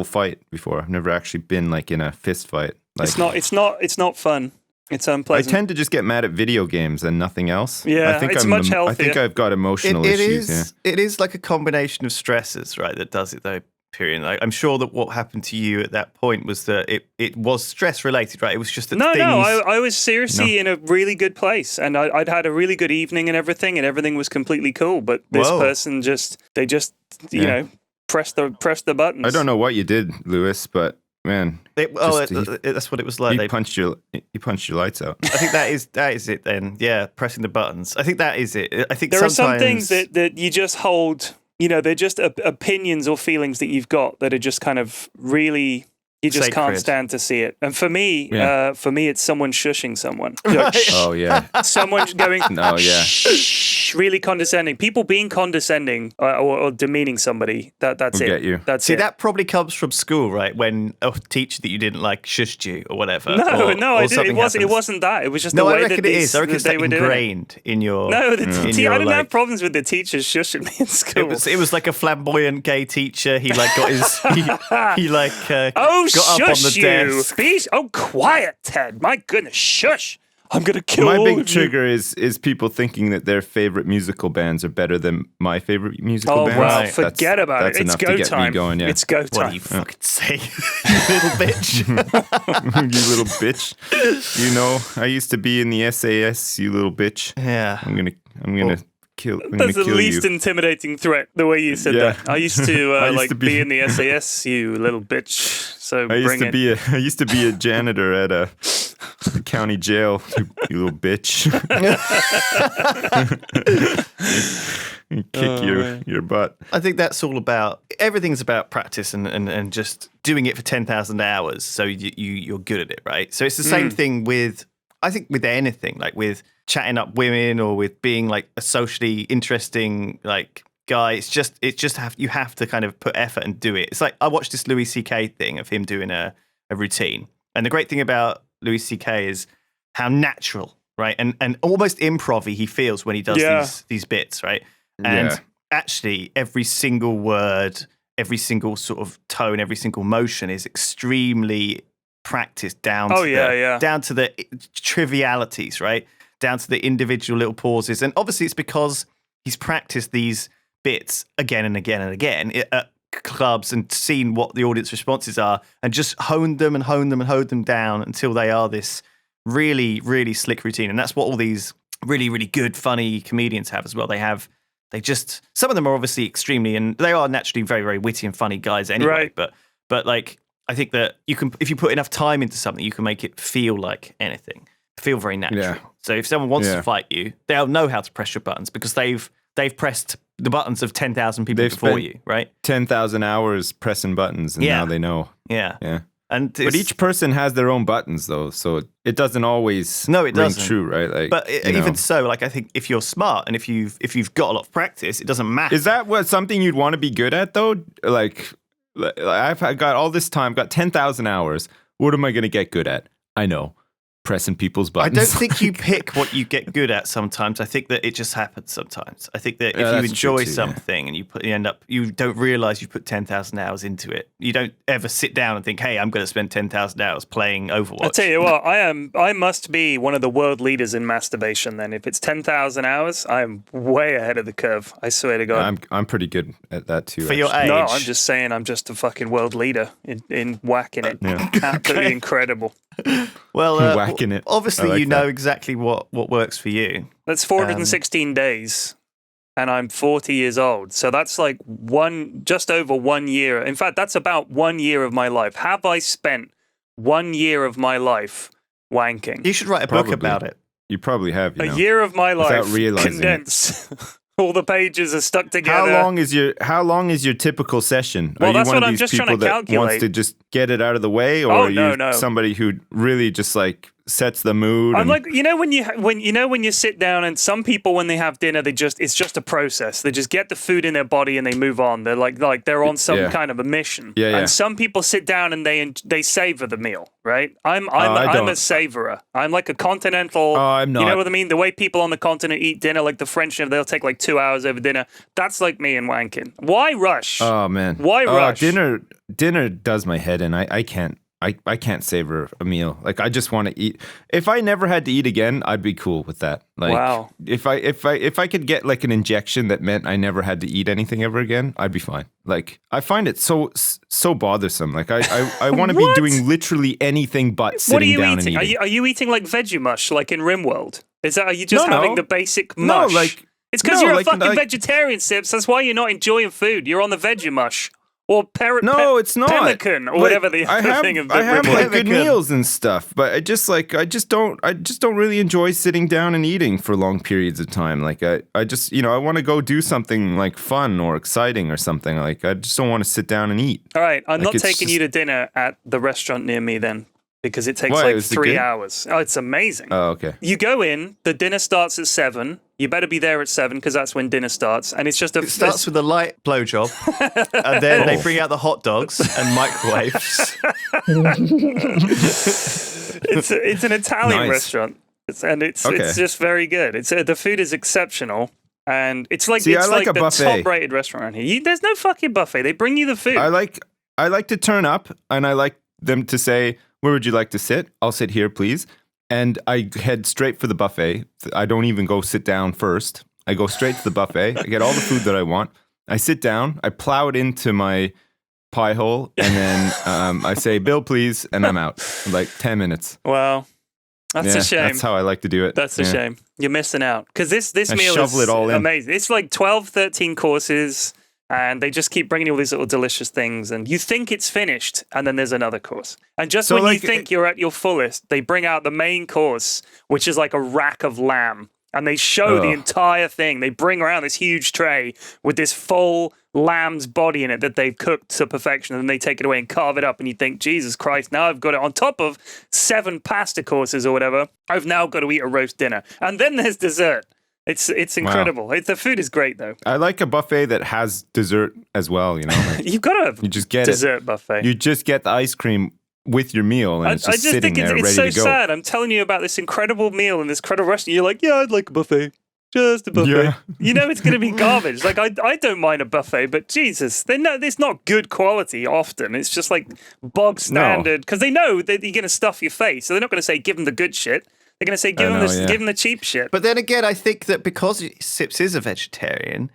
fight before. I've never actually been in a fist fight. It's not fun. It's unpleasant. I tend to just get mad at video games and nothing else. Yeah, I think it's much healthier. I think I've got emotional issues. It is like a combination of stresses, right, that does it though, Pyrion. I'm sure that what happened to you at that point was that it was stress related, right? It was just that I was seriously in a really good place, and I'd had a really good evening and everything was completely cool. But this person just pressed the buttons. I don't know what you did, Lewis, but man, that's what it was like. He punched your lights out. I think that is it then. Yeah, pressing the buttons. I think that is it. I think there are some things that you just hold. They're just opinions or feelings that you've got that are just kind of really You just can't Sacred. stand to see it. And for me, it's someone shushing someone. Right. Oh yeah. Someone going, No, yeah. shh, really condescending. People being condescending or demeaning somebody. That's Will it. get you. That's See, it. that probably comes from school, right? When a teacher that you didn't like shushed you or whatever. No, or, no, or I didn't. It something wasn't that. It was just No, the I way reckon that it is. I reckon it's they were doing it. ingrained in your. No, in I your, didn't have like- problems with the teachers shushing me in school. It was like a flamboyant gay teacher. He like got his he like Oh, got up on shush the you! desk. Oh, quiet, Ted. My goodness, shush! I'm gonna kill My all big of you. trigger is people thinking that their favorite musical bands are better than my favorite musical Oh, bands. well, Right. forget about that's it. It's enough to go get time. me going, yeah. It's go What do time. you fucking say, you little bitch? You little bitch. You know, I used to be in the SAS, you little bitch. Yeah. I'm gonna kill That's the least you. intimidating threat. The way you said Yeah. that. I used to I used like to be in the SAS. You little bitch. So I bring it. I used to be a janitor at a county jail, you little bitch. Kick your butt. I think that's all about everything's about practice and just doing it for 10,000 hours so you're good at it, right? So it's the same thing with I think with anything, like with chatting up women or with being like a socially interesting like guy. You have to kind of put effort and do it. It's like I watched this Louis C.K. thing of him doing a routine. And the great thing about Louis C.K. is how natural, right? And almost improv-y he feels when he does these bits, right? And actually, every single word, every single sort of tone, every single motion is extremely practiced down to the trivialities, right? Down to the individual little pauses. And obviously, it's because he's practiced these bits again and again and again at clubs and seen what the audience responses are and just honed them down until they are this really, really slick routine. And that's what all these really, really good, funny comedians have as well. Some of them are obviously extremely, and they are naturally very, very witty and funny guys anyway. Right. But like, I think that you can, if you put enough time into something, you can make it feel like anything, feel very natural. Yeah. So if someone wants to fight you, they'll know how to press your buttons because they've pressed the buttons of 10,000 people before spent you, right? 10,000 hours pressing buttons, and now they know. Yeah. Yeah. And But each person has their own buttons, though, so it doesn't always ring doesn't. true, right? Like, But even so, like I think if you're smart and if you've got a lot of practice, it doesn't matter. Is that something you'd want to be good at, though? Like I've got all this time, got 10,000 hours. What am I going to get good at? I know. Pressing people's I buttons. don't think you pick what you get good at sometimes. I think that it just happens sometimes. I think that if you that's enjoy true too, something and you don't realize you've put 10,000 hours into it. You don't ever sit down and think, hey, I'm going to spend 10,000 hours playing Overwatch. I'll tell you what, I must be one of the world leaders in masturbation then. If it's 10,000 hours, I'm way ahead of the curve. I swear to God. I'm pretty good at that too. For your actually. age. No, I'm just saying I'm just a fucking world leader in whacking it. Yeah. Absolutely incredible. Well, Whacking it. obviously I like you know that. exactly what works for you. That's 416 days, and I'm 40 years old. So that's like just over 1 year. In fact, that's about 1 year of my life. Have I spent 1 year of my life wanking? You should write a Probably. book about it. You probably have. You know. A year of my Without life realizing it. condensed. All the pages are stuck together. How long is your typical session? Well, are you that's one what of I'm these just trying people to that wants calculate. to just get it out of the way, or Oh, are you no. somebody who really just like sets the mood? I'm and- like, when you sit down, and some people when they have dinner, it's just a process. They just get the food in their body and they move on. They're like they're on some kind of a mission. Yeah, yeah. And some people sit down and they savor the meal, right? I'm I don't. a savorer. I'm like a continental. Oh, I'm You know not. what I mean? The way people on the continent eat dinner, like the French, they'll take like 2 hours over dinner. That's like me and wanking. Why rush? Oh man, Why rush? Dinner does my head in. I can't savor a meal. Like I just want to eat. If I never had to eat again, I'd be cool with that. Like Wow. if I could get like an injection that meant I never had to eat anything ever again, I'd be fine. Like I find it so bothersome. Like I want to be What? doing literally anything but What are sitting you down eating? and eating. Are you eating like Vegemush, like in Rimworld? Are you just No, having no. the basic No, mush? like- It's because no, you're like- a fucking like- vegetarian, Sips. That's why you're not enjoying food. You're on the Vegemush Or No, it's not. pemmican, or whatever the other thing of the I have like good Pemmican. meals and stuff, but I just don't really enjoy sitting down and eating for long periods of time. Like I just I want to go do something like fun or exciting or something. Like I just don't want to sit down and eat. All right, I'm Like, not it's taking just- you to dinner at the restaurant near me then, because it takes Why? like Is it 3 good? hours. Oh, it's amazing. Oh, okay. You go in, the dinner starts at 7. You better be there at 7 because that's when dinner starts, and it's just a. It starts with a light blowjob, and then they bring out the hot dogs and microwaves. It's an Italian Nice. restaurant, it's Okay. just very good. It's the food is exceptional, and it's like See, it's I like a the buffet. top-rated restaurant around here. There's no fucking buffet. They bring you the food. I like to turn up, and I like them to say, "Where would you like to sit?" I'll sit here, please. And I head straight for the buffet. I don't even go sit down first. I go straight to the buffet. I get all the food that I want. I sit down. I plow it into my pie hole, and then I say, "Bill, please," and I'm out. In like 10 minutes. Wow, that's a shame. That's how I like to do it. That's a Yeah. shame. You're missing out because this I meal shovel is it all in. amazing. It's like 12, 13 courses, and they just keep bringing you all these little delicious things. And you think it's finished, and then there's another course. And just So, when like, you think you're at your fullest, they bring out the main course, which is like a rack of lamb. And they show the Ugh. entire thing. They bring around this huge tray with this full lamb's body in it that they've cooked to perfection. And then they take it away and carve it up. And you think, Jesus Christ, now I've got it on top of 7 pasta courses or whatever. I've now got to eat a roast dinner. And then there's dessert. It's incredible. The food is great, though. I like a buffet that has dessert as well. Like, You've got to have you just get dessert buffet. it. You just get the ice cream with your meal, and it's just sitting think there it's ready so to go. sad. I'm telling you about this incredible meal in this incredible restaurant. You're like, yeah, I'd like a buffet. Just a buffet. Yeah. You know it's going to be garbage. Like, I don't mind a buffet, but Jesus, it's not good quality often. It's just like bog standard. Because they know that you're going to stuff your face. So they're not going to say, give them the good shit. They're going to say, give them the cheap shit. But then again, I think that because Sips is a vegetarian,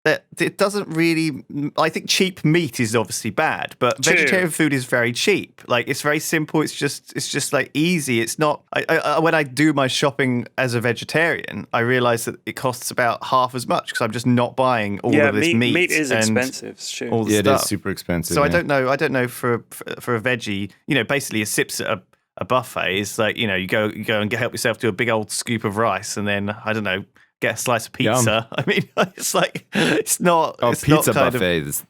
that it doesn't really. I think cheap meat is obviously bad, but True. vegetarian food is very cheap. Like it's very simple. It's just like easy. It's not. When I do my shopping as a vegetarian, I realize that it costs about half as much because I'm just not buying all of this meat. Meat is and expensive. It's true. all the It stuff. is super expensive. So I yeah. don't know. I don't know for a veggie. Basically a Sips at a buffet is like you go and help yourself to a big old scoop of rice, and then I don't know. Get a slice of pizza. I mean, it's like it's not. Oh, it's pizza not kind buffet is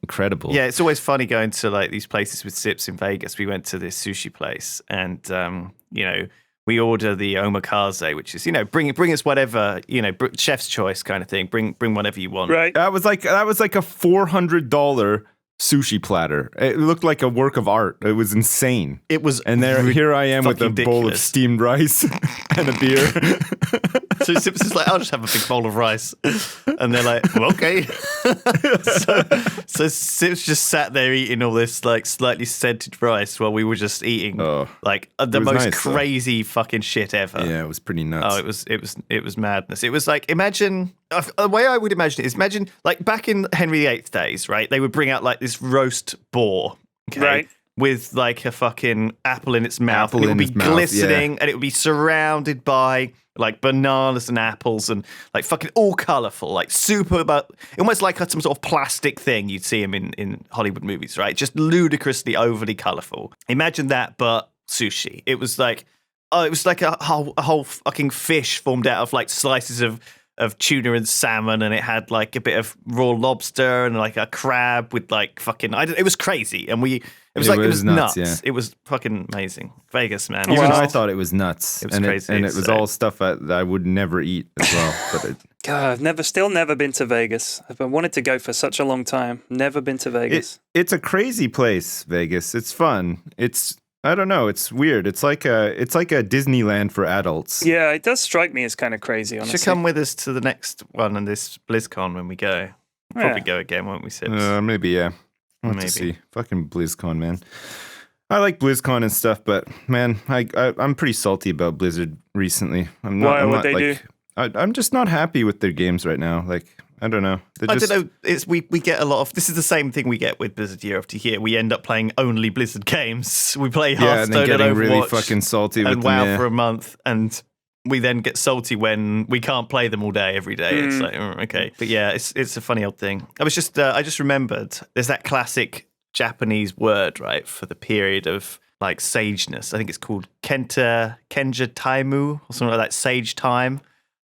incredible. Yeah, it's always funny going to like these places with Sips in Vegas. We went to this sushi place, and we order the omakase, which is bring us whatever chef's choice kind of thing. Bring whatever you want. Right. That was like a $400 sushi platter. It looked like a work of art. It was insane. It was, And here I am with a fucking bowl of ridiculous. steamed rice and a beer. So Sips is like, I'll just have a big bowl of rice, and they're like, well, okay. so Sips just sat there eating all this like slightly scented rice while we were just eating like the was most nice, though. crazy fucking shit ever. Yeah, it was pretty nuts. Oh, it was madness. It was like imagine the way I would imagine it is imagine like back in Henry VIII days, right? They would bring out like this roast boar, okay, Right. with like a fucking apple in its mouth, Apple and it would in be its mouth, glistening, and it would be surrounded by like bananas and apples and like fucking all colourful, like super, but almost like some sort of plastic thing you'd see them in Hollywood movies, right? Just ludicrously overly colourful. Imagine that, but sushi. It was like a whole fucking fish formed out of like slices of tuna and salmon, and it had like a bit of raw lobster and like a crab with like fucking. It was crazy, and it was nuts. Yeah. It was fucking amazing. Vegas, man. Even Well, I thought it was nuts. It was and crazy. and it was all stuff that I would never eat as well. But God, I've still never been to Vegas. I've been wanted to go for such a long time. Never been to Vegas. it's a crazy place, Vegas. It's fun. I don't know. It's weird. It's like a Disneyland for adults. Yeah, it does strike me as kind of crazy, You honestly. should come with us to the next one and this BlizzCon when we go. We'll probably go again, won't we, Sips? Maybe, yeah. We'll have to see. Fucking BlizzCon, man. I like BlizzCon and stuff, but man, I'm pretty salty about Blizzard recently. Why? What'd they do? I'm just not happy with their games right now. Like, I don't know. I don't know. We get a lot of. This is the same thing we get with Blizzard year after year. We end up playing only Blizzard games. We play Yeah, and Hearthstone then and getting Overwatch really fucking salty with and them. WoW Yeah. for a month, and we then get salty when we can't play them all day, every day. It's like, okay. But yeah, it's a funny old thing. I just remembered there's that classic Japanese word, right, for the period of like sageness. I think it's called Kenja Taimu or something like that, sage time.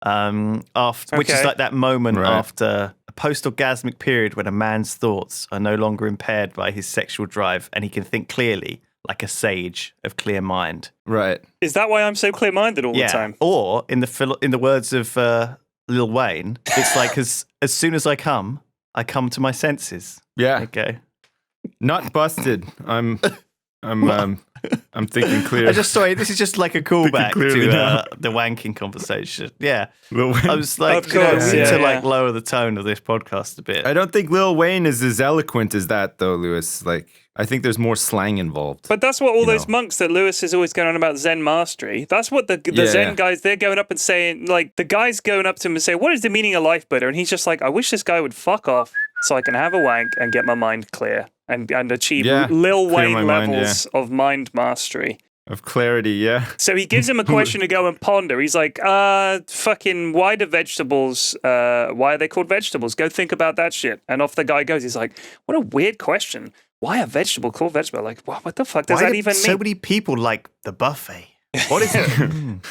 Which is like that moment after a post-orgasmic period when a man's thoughts are no longer impaired by his sexual drive and he can think clearly like a sage of clear mind. Right. Is that why I'm so clear-minded all the time? Or in the words of Lil Wayne, it's like as soon as I come to my senses. Yeah. Okay. Not busted. I'm thinking clear. Sorry, this is just like a callback to now. the wanking conversation. Yeah. Lil Wayne. I was like, Of course, need to yeah. like lower the tone of this podcast a bit. I don't think Lil Wayne is as eloquent as that, though, Lewis. Like, I think there's more slang involved. But that's what all those monks that Lewis is always going on about Zen mastery. That's what the Zen guys, they're going up and saying, like, the guy's going up to him and saying, what is the meaning of life, Buddha? And he's just like, I wish this guy would fuck off so I can have a wank and get my mind clear and achieve Lil Wayne levels of mind mastery. Of clarity, yeah. So he gives him a question to go and ponder. He's like, fucking, why are they called vegetables? Go think about that shit. And off the guy goes. He's like, what a weird question. Why a vegetable called vegetable? Like, what the fuck does that even mean? So many people like the buffet. What is it?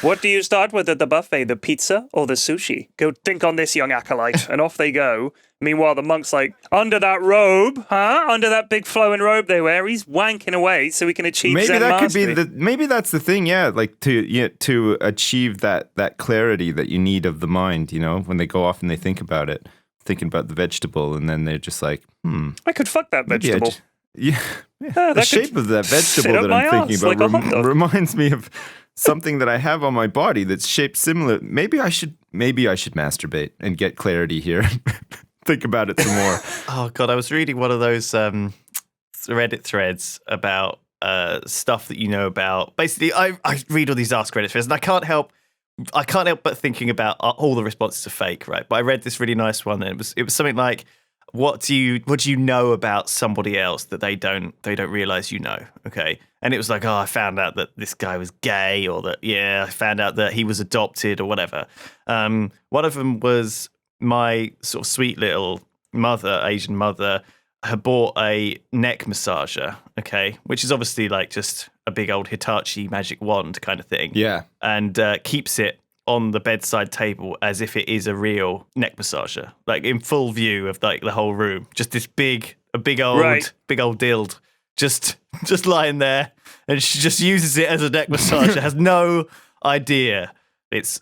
What do you start with at the buffet, the pizza or the sushi? Go think on this, young acolyte. And off they go. Meanwhile, the monk's like, under that robe, under that big flowing robe they wear, he's wanking away so we can achieve Zen mastery. Maybe that's the thing, yeah. Like to achieve that clarity that you need of the mind, when they go off and they think about it, thinking about the vegetable, and then they're just like, I could fuck that vegetable. The shape of that vegetable that I'm thinking about reminds me of something that I have on my body that's shaped similar. Maybe I should masturbate and get clarity here. Think about it some more. Oh God, I was reading one of those Reddit threads about stuff that you know about. Basically, I read all these Ask Reddit threads, and I can't help but thinking about all the responses are fake, right? But I read this really nice one, and it was something like, what do you know about somebody else that they don't realize you know? Okay. And it was like, I found out that this guy was gay, or that, I found out that he was adopted or whatever. One of them was my sort of sweet little mother, Asian mother, had bought a neck massager, okay, which is obviously like just a big old Hitachi magic wand kind of thing. Yeah. And keeps it on the bedside table as if it is a real neck massager, like in full view of like the whole room. Just this big old dild just lying there, and she just uses it as a neck massager. Has no idea. It's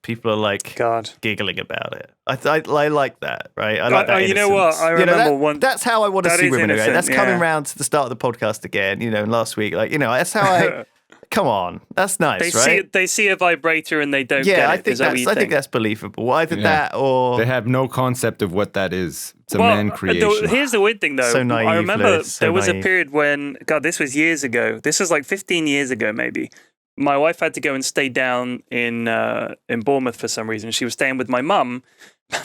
people are like giggling about it. I like that, right? I like that. You know what? I remember one. That's how I want to see women. Right? That's coming round to the start of the podcast again. Last week, that's how I. Come on, that's nice, right? They see a vibrator and they don't get it. I think that's believable. Either that or they have no concept of what that is. It's a man creation. Here's the weird thing, though. So naive, I remember Lewis, there was a period when, this was years ago. This was like 15 years ago, maybe. My wife had to go and stay down in Bournemouth for some reason. She was staying with my mum.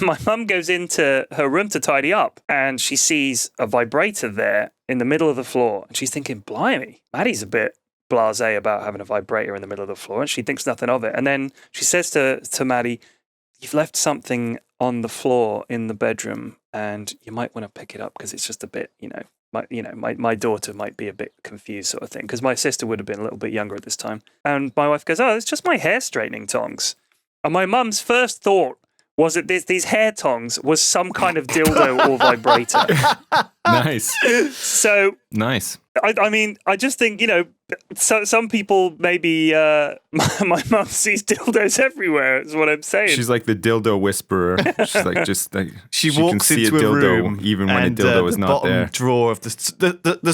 My mum goes into her room to tidy up, and she sees a vibrator there in the middle of the floor. And she's thinking, blimey, Maddie's a bit blasé about having a vibrator in the middle of the floor, and she thinks nothing of it. And then she says to Maddie, you've left something on the floor in the bedroom, and you might want to pick it up because it's just a bit, my daughter might be a bit confused, sort of thing, because my sister would have been a little bit younger at this time. And my wife goes, it's just my hair straightening tongs. And my mum's first thought was that these hair tongs was some kind of dildo or vibrator. Nice. So nice. I mean, I just think, some people maybe my mum sees dildos everywhere, is what I'm saying. She's like the dildo whisperer. She's like she walks can see into a dildo room even when a dildo is not there. The drawer of the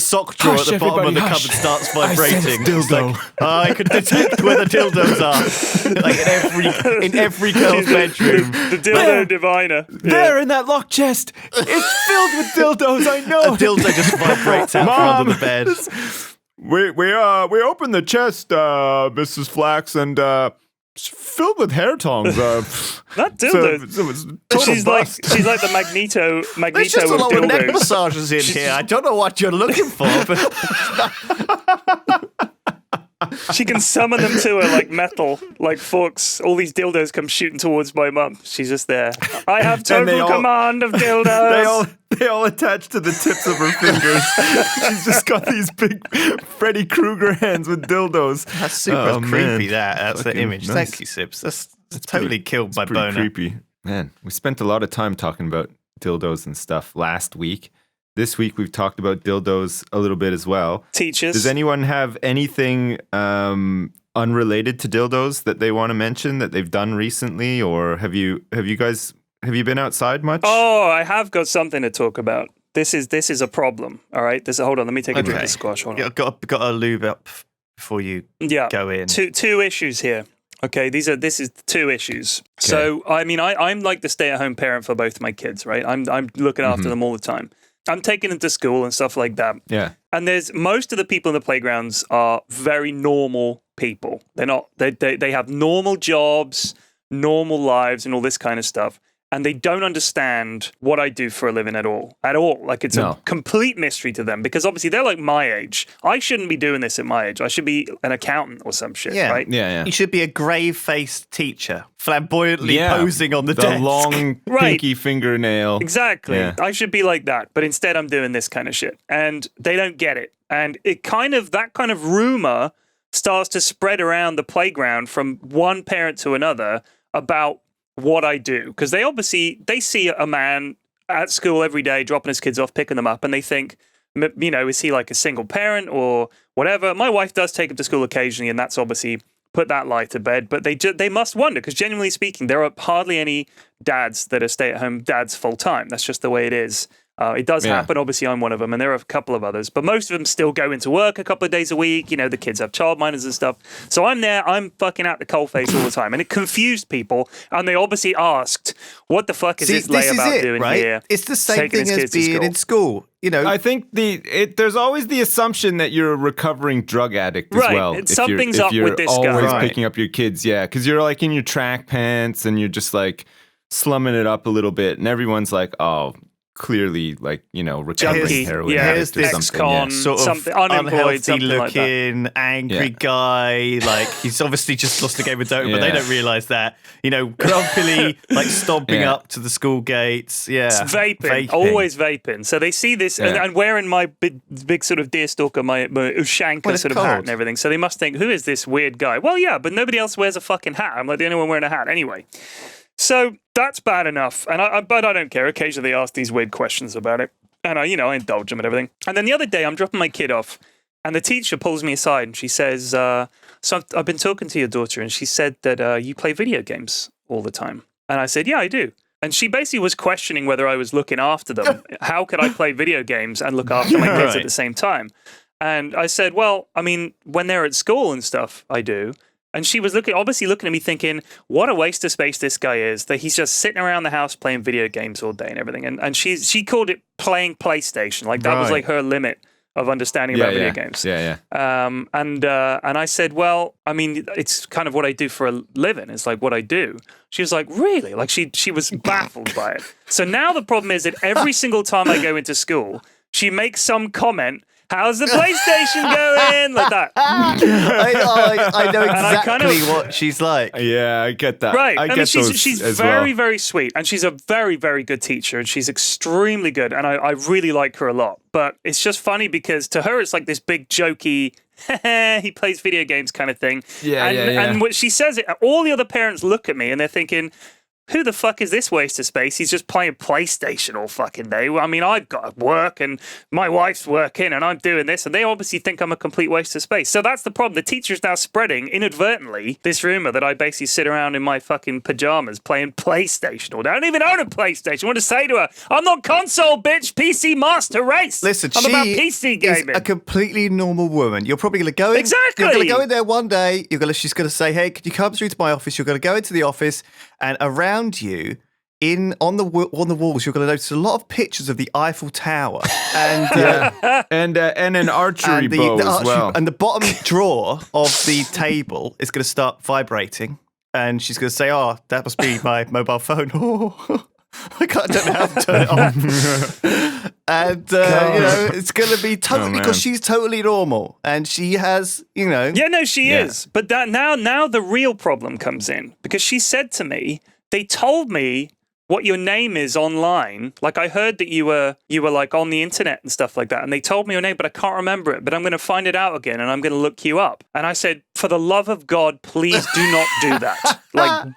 sock drawer at the bottom of the cupboard starts vibrating. Dildo. I could detect where the dildos are. Like in every girl's bedroom. The dildo diviner. There in that locked chest. It's filled with dildos, I know. A dildo just vibrates out from under the bed. We opened the chest, Mrs. Flax, and it's filled with hair tongs. Not dildos. She's like the Magneto There's just a of lot of neck dildos. massages in here. I don't know what you're looking for, but She can summon them to her like metal, like forks. All these dildos come shooting towards my mum. She's just there. I have total command of dildos. They all attach to the tips of her fingers. She's just got these big Freddy Krueger hands with dildos. That's super creepy. That's the image. Nice. Thank you, Sips. That's totally killed my boner. Creepy. Man, we spent a lot of time talking about dildos and stuff last week. This week we've talked about dildos a little bit as well. Teachers. Does anyone have anything unrelated to dildos that they want to mention that they've done recently, or have you been outside much? Oh, I have got something to talk about. This is a problem. All right. Hold on. Let me take a drink of squash. Hold on. Got to lube up before you go in. Two issues here. Okay, this is two issues. Okay. So, I mean, I'm like the stay-at-home parent for both my kids, right? I'm looking after them all the time. I'm taking them to school and stuff like that. Yeah. And most of the people in the playgrounds are very normal people. They're not. They have normal jobs, normal lives, and all this kind of stuff. And they don't understand what I do for a living at all. Like, it's a complete mystery to them, because obviously they're like my age. I shouldn't be doing this at my age. I should be an accountant or some shit, right? Yeah. You should be a grave-faced teacher, flamboyantly posing on the desk. The long, pinky fingernail. Exactly. Yeah. I should be like that. But instead, I'm doing this kind of shit. And they don't get it. And that kind of rumor starts to spread around the playground from one parent to another about what I do, because they see a man at school every day dropping his kids off, picking them up, and they think, is he like a single parent or whatever? My wife does take him to school occasionally, and that's obviously put that lie to bed. But they must wonder, because genuinely speaking, there are hardly any dads that are stay-at-home dads full time. That's just the way it is. It does happen. Obviously, I'm one of them, and there are a couple of others. But most of them still go into work a couple of days a week. The kids have childminders and stuff. So I'm there. I'm fucking out the coalface all the time. And it confused people. And they obviously asked, what the fuck is this layabout doing here? It's the same thing as being in school. I think there's always the assumption that you're a recovering drug addict as well. Something's up with this guy. If you're always picking up your kids, because you're like in your track pants and you're just like slumming it up a little bit. And everyone's like, oh, clearly, like, recovering heroin addict or something. Sort of something unemployed, unhealthy looking, like angry guy. Like, he's obviously just lost a game of Dota, but they don't realise that. Grumpily, like, stomping up to the school gates. Yeah. It's vaping. Always vaping. So they see this, and wearing my big sort of deerstalker, my Ushanka sort of hat and everything. So they must think, who is this weird guy? Well, yeah, but nobody else wears a fucking hat. I'm like the only one wearing a hat. Anyway. So that's bad enough, but I don't care. Occasionally they ask these weird questions about it, and I indulge them and everything. And then the other day I'm dropping my kid off, and the teacher pulls me aside and she says, "So I've been talking to your daughter, and she said that you play video games all the time." And I said, "Yeah, I do." And she basically was questioning whether I was looking after them. How could I play video games and look after my kids at the same time? And I said, "Well, I mean, when they're at school and stuff, I do." And she was obviously looking at me thinking, what a waste of space this guy is, that he's just sitting around the house playing video games all day and everything. And she called it playing PlayStation. Like, that was like her limit of understanding about video games. And I said, well, I mean, it's kind of what I do for a living. It's like what I do. She was like, really? Like, she was baffled by it. So now the problem is that every single time I go into school, she makes some comment, how's the PlayStation going? Like that. I know exactly what she's like. Yeah, I get that. Right. I mean, she's very, very sweet. And she's a very, very good teacher. And she's extremely good. And I really like her a lot. But it's just funny because to her, it's like this big jokey, he plays video games kind of thing. And when she says it, all the other parents look at me and they're thinking, who the fuck is this waste of space? He's just playing PlayStation all fucking day. I mean, I've got to work and my wife's working and I'm doing this, and they obviously think I'm a complete waste of space. So that's the problem. The teacher's now spreading inadvertently this rumor that I basically sit around in my fucking pajamas playing PlayStation all day. I don't even own a PlayStation. I want to say to her, I'm not console, bitch. PC master race. Listen, I'm about PC gaming. Is a completely normal woman. You're probably going to go in. Exactly. You're going to go in there one day. She's going to say, hey, could you come through to my office? You're going to go into the office, and around you, on the walls, you're going to notice a lot of pictures of the Eiffel Tower and an archery bow as well. And the bottom drawer of the table is going to start vibrating, and she's going to say, "Oh, that must be my mobile phone." Oh, don't know how to turn it off. And, it's going to be totally, because she's totally normal. And she has, Yeah, no, she is. But that now the real problem comes in. Because she said to me, they told me what your name is online. Like, I heard that you were like on the internet and stuff like that. And they told me your name, but I can't remember it. But I'm going to find it out again and I'm going to look you up. And I said, for the love of God, please do not do that. Like,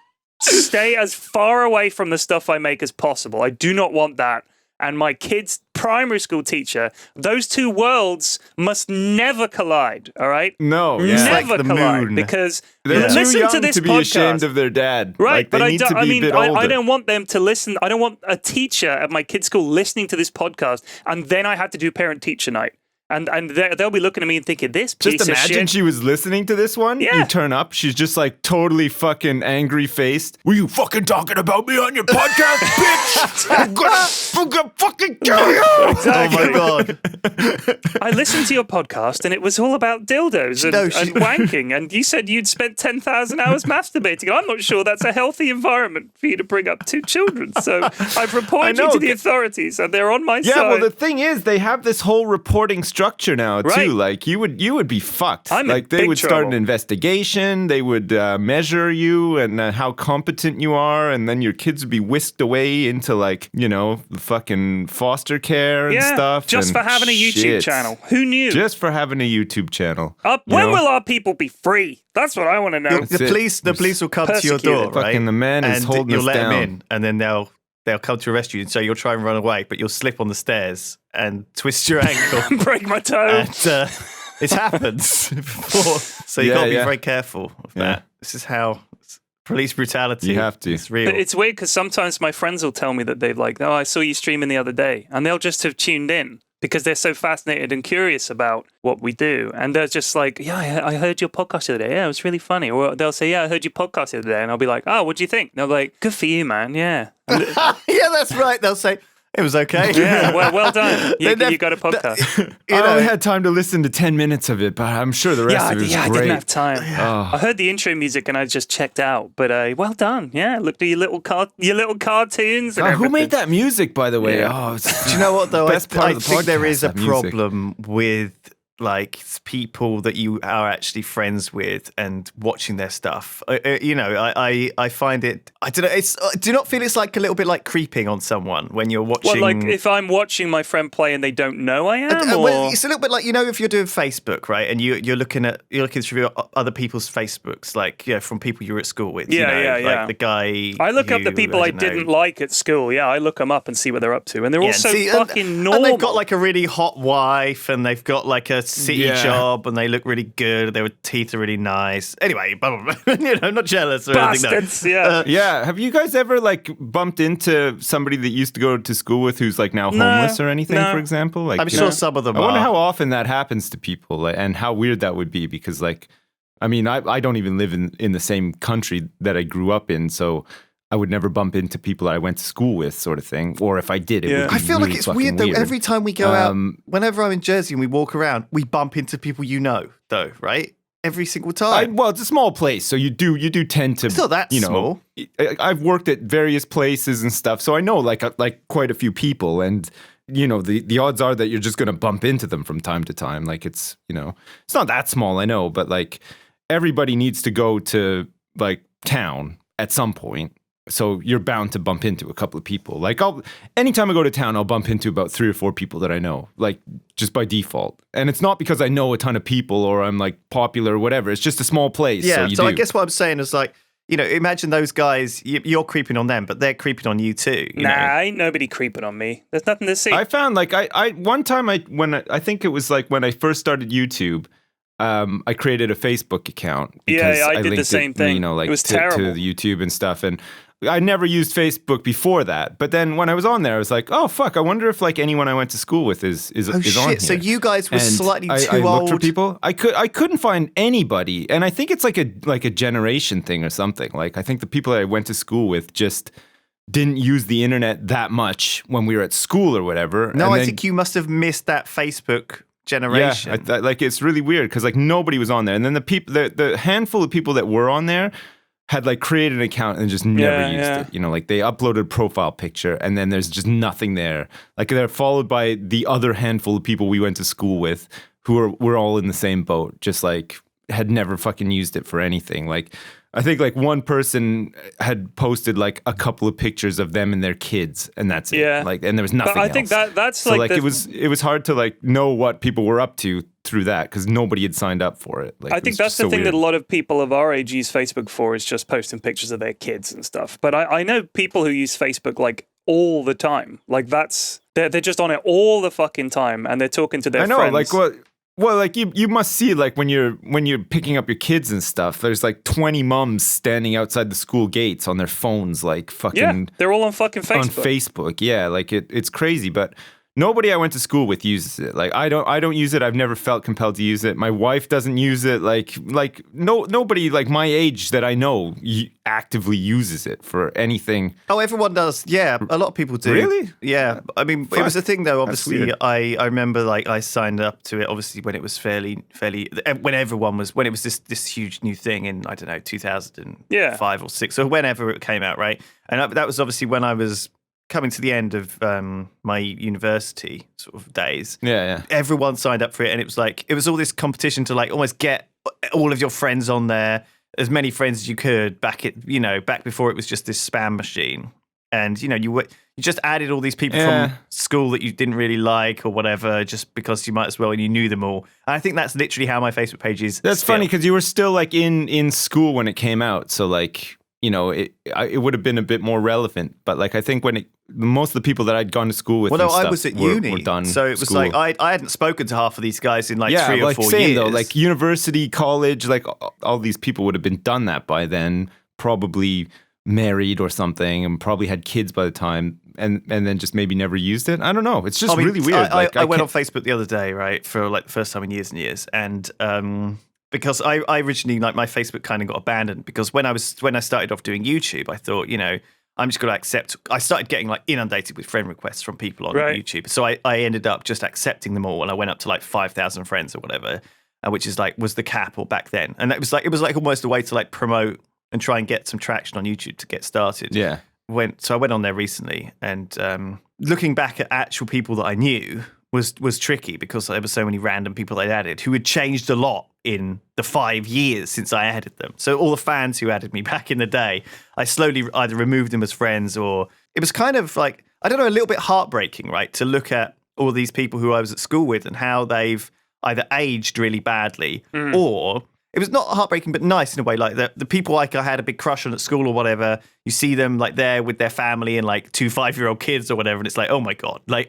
stay as far away from the stuff I make as possible. I do not want that. And my kid's primary school teacher, those two worlds must never collide, all right? No. Yeah. Never like the collide. moon. Because they're too listen young to this to be podcast. ashamed of their dad. Right, like, they but need to be a bit older. I don't want them to listen. I don't want a teacher at my kid's school listening to this podcast, and then I had to do parent-teacher night. And they'll be looking at me and thinking, this piece Just of imagine shit. she was listening to this one. Yeah. You turn up, she's just like totally fucking angry faced. Were you fucking talking about me on your podcast, bitch? I'm gonna fucking kill you. Exactly. Oh my God. I listened to your podcast and it was all about dildos and wanking. And you said you'd spent 10,000 hours masturbating. I'm not sure that's a healthy environment for you to bring up two children. So I've reported you to the authorities and they're on my side. Yeah, well, the thing is, they have this whole reporting structure now too. Right. Like you would be fucked. I'm in like they big would start trouble. an investigation. They would measure you and how competent you are, and then your kids would be whisked away into like fucking foster care and stuff. Just and for having a YouTube shit. channel. Who knew? Just for having a YouTube channel. When will our people be free? That's what I want to know. The police will come to your door, right? Fucking the man is and holding you'll us let down. them in, and then they'll come to arrest you. And so you'll try and run away, but you'll slip on the stairs and twist your ankle. Break my toe. And it happens before. So you've got to be very careful of that. This is how police brutality. You have to. It's real. But it's weird because sometimes my friends will tell me that they've like, I saw you streaming the other day. And they'll just have tuned in because they're so fascinated and curious about what we do. And they're just like, I heard your podcast the other day. Yeah, it was really funny. Or they'll say, I heard your podcast the other day. And I'll be like, what'd you think? And they'll be like, good for you, man. Yeah. Yeah, that's right. They'll say, it was okay. Yeah, well done. You got a podcast. I only had time to listen to 10 minutes of it, but I'm sure the rest of it was great. I didn't have time. I heard the intro music and I just checked out. But well done. Yeah, looked at your little cartoons and who everything. made that music, by the way? Yeah. Do you know what, though? Best part I of the think there podcast, is a that music. problem with like people that you are actually friends with and watching their stuff. I find it. I don't know. I do not feel it's like a little bit like creeping on someone when you're watching. Well, like if I'm watching my friend play and they don't know I am, or well, it's a little bit like if you're doing Facebook, right, and you're looking through other people's Facebooks, like from people you were at school with. Like the guy. I look up the people I didn't like at school. Yeah, I look them up and see what they're up to, and they're all so fucking normal. And they've got like a really hot wife, and they've got like a city job, and they look really good. Their teeth are really nice. Anyway, blah, blah, blah. I'm not jealous or anything. Bastards, yeah. Have you guys ever like bumped into somebody that you used to go to school with who's like now homeless or anything, for example? Like, I'm sure some of them I wonder are. how often that happens to people and how weird that would be because like, I mean, I don't even live in the same country that I grew up in, so I would never bump into people I went to school with, sort of thing. Or if I did, it would be I feel really like it's fucking weird though. Every time we go out, whenever I'm in Jersey and we walk around, we bump into people though, right? Every single time. Well, it's a small place, so you do tend to. It's not that small. I've worked at various places and stuff, so I know like quite a few people, and the odds are that you're just going to bump into them from time to time. Like it's it's not that small, I know, but like everybody needs to go to like town at some point. So you're bound to bump into a couple of people. Like anytime I go to town, I'll bump into about 3 or 4 people that I know, like just by default. And it's not because I know a ton of people or I'm like popular or whatever. It's just a small place. Yeah. So I guess what I'm saying is like, imagine those guys, you're creeping on them, but they're creeping on you too. Ain't nobody creeping on me. There's nothing to see. I found like one time I think it was like when I first started YouTube, I created a Facebook account. Because I did the linked same thing. Like it was to terrible. the YouTube and stuff. And I never used Facebook before that. But then when I was on there, I was like, oh, fuck, I wonder if like anyone I went to school with is on here. So you guys were slightly too I old. looked for people. I couldn't find anybody. And I think it's like a generation thing or something. Like I think the people that I went to school with just didn't use the internet that much when we were at school or whatever. No, I think you must have missed that Facebook generation. Yeah, like it's really weird because like nobody was on there. And then the handful of people that were on there, had like created an account and just never Yeah, used yeah. it. You know, like they uploaded a profile picture and then there's just nothing there. Like they're followed by the other handful of people we went to school with who were all in the same boat, just like had never fucking used it for anything. Like I think like one person had posted like a couple of pictures of them and their kids, and that's it. Yeah. Like, and there was nothing But I else. think that's so like it was hard to like know what people were up to through that because nobody had signed up for it. Like I it think was that's just the so thing weird. that a lot of people of our age use Facebook for, is just posting pictures of their kids and stuff. But I know people who use Facebook like all the time. Like they're just on it all the fucking time, and they're talking to their I know, friends. like what. Well, like you must see like when you're picking up your kids and stuff. There's like 20 mums standing outside the school gates on their phones, like fucking Yeah, they're all on fucking Facebook. on Facebook. Yeah, like it's crazy, but nobody I went to school with uses it. Like I don't use it. I've never felt compelled to use it. My wife doesn't use it. Like nobody like my age that I know actively uses it for anything. Oh, everyone does. Yeah, a lot of people do. Really? Yeah. I mean, it was a thing though. That's Obviously, weird. I remember like I signed up to it. Obviously, when it was fairly when it was this huge new thing in, I don't know, 2005 or 6 or whenever it came out, right? And that was obviously when I was coming to the end of my university sort of days. Yeah. Everyone signed up for it, and it was all this competition to like almost get all of your friends on there, as many friends as you could back before it was just this spam machine. And you just added all these people Yeah. from school that you didn't really like or whatever, just because you might as well, and you knew them all. And I think that's literally how my Facebook page is. That's still. funny because you were still like in school when it came out, so like it would have been a bit more relevant. But like I think when most of the people that I'd gone to school with, Well, no, and stuff I was at were uni, done so it was school. like I hadn't spoken to half of these guys in like 3 or like 4 same years. though, like university, college, like all these people would have been done that by then, probably married or something, and probably had kids by the time, and then just maybe never used it. I don't know. It's just really weird. I went on Facebook the other day, right, for like the first time in years and years, and because I originally, like, my Facebook kind of got abandoned because when I started off doing YouTube, I thought, I'm just going to accept. I started getting like inundated with friend requests from people on Right. YouTube, so I ended up just accepting them all, and I went up to like 5,000 friends or whatever, which is like was the cap or back then, and it was like almost a way to like promote and try and get some traction on YouTube to get started. Yeah. So I went on there recently, and looking back at actual people that I knew was tricky because there were so many random people I'd added who had changed a lot in the 5 years since I added them. So all the fans who added me back in the day, I slowly either removed them as friends, or it was kind of like, I don't know, a little bit heartbreaking, right? To look at all these people who I was at school with and how they've either aged really badly or it was not heartbreaking, but nice in a way. Like the people like I had a big crush on at school or whatever, you see them like there with their family and like 2 5-year-old kids or whatever. And it's like, oh my God. Like,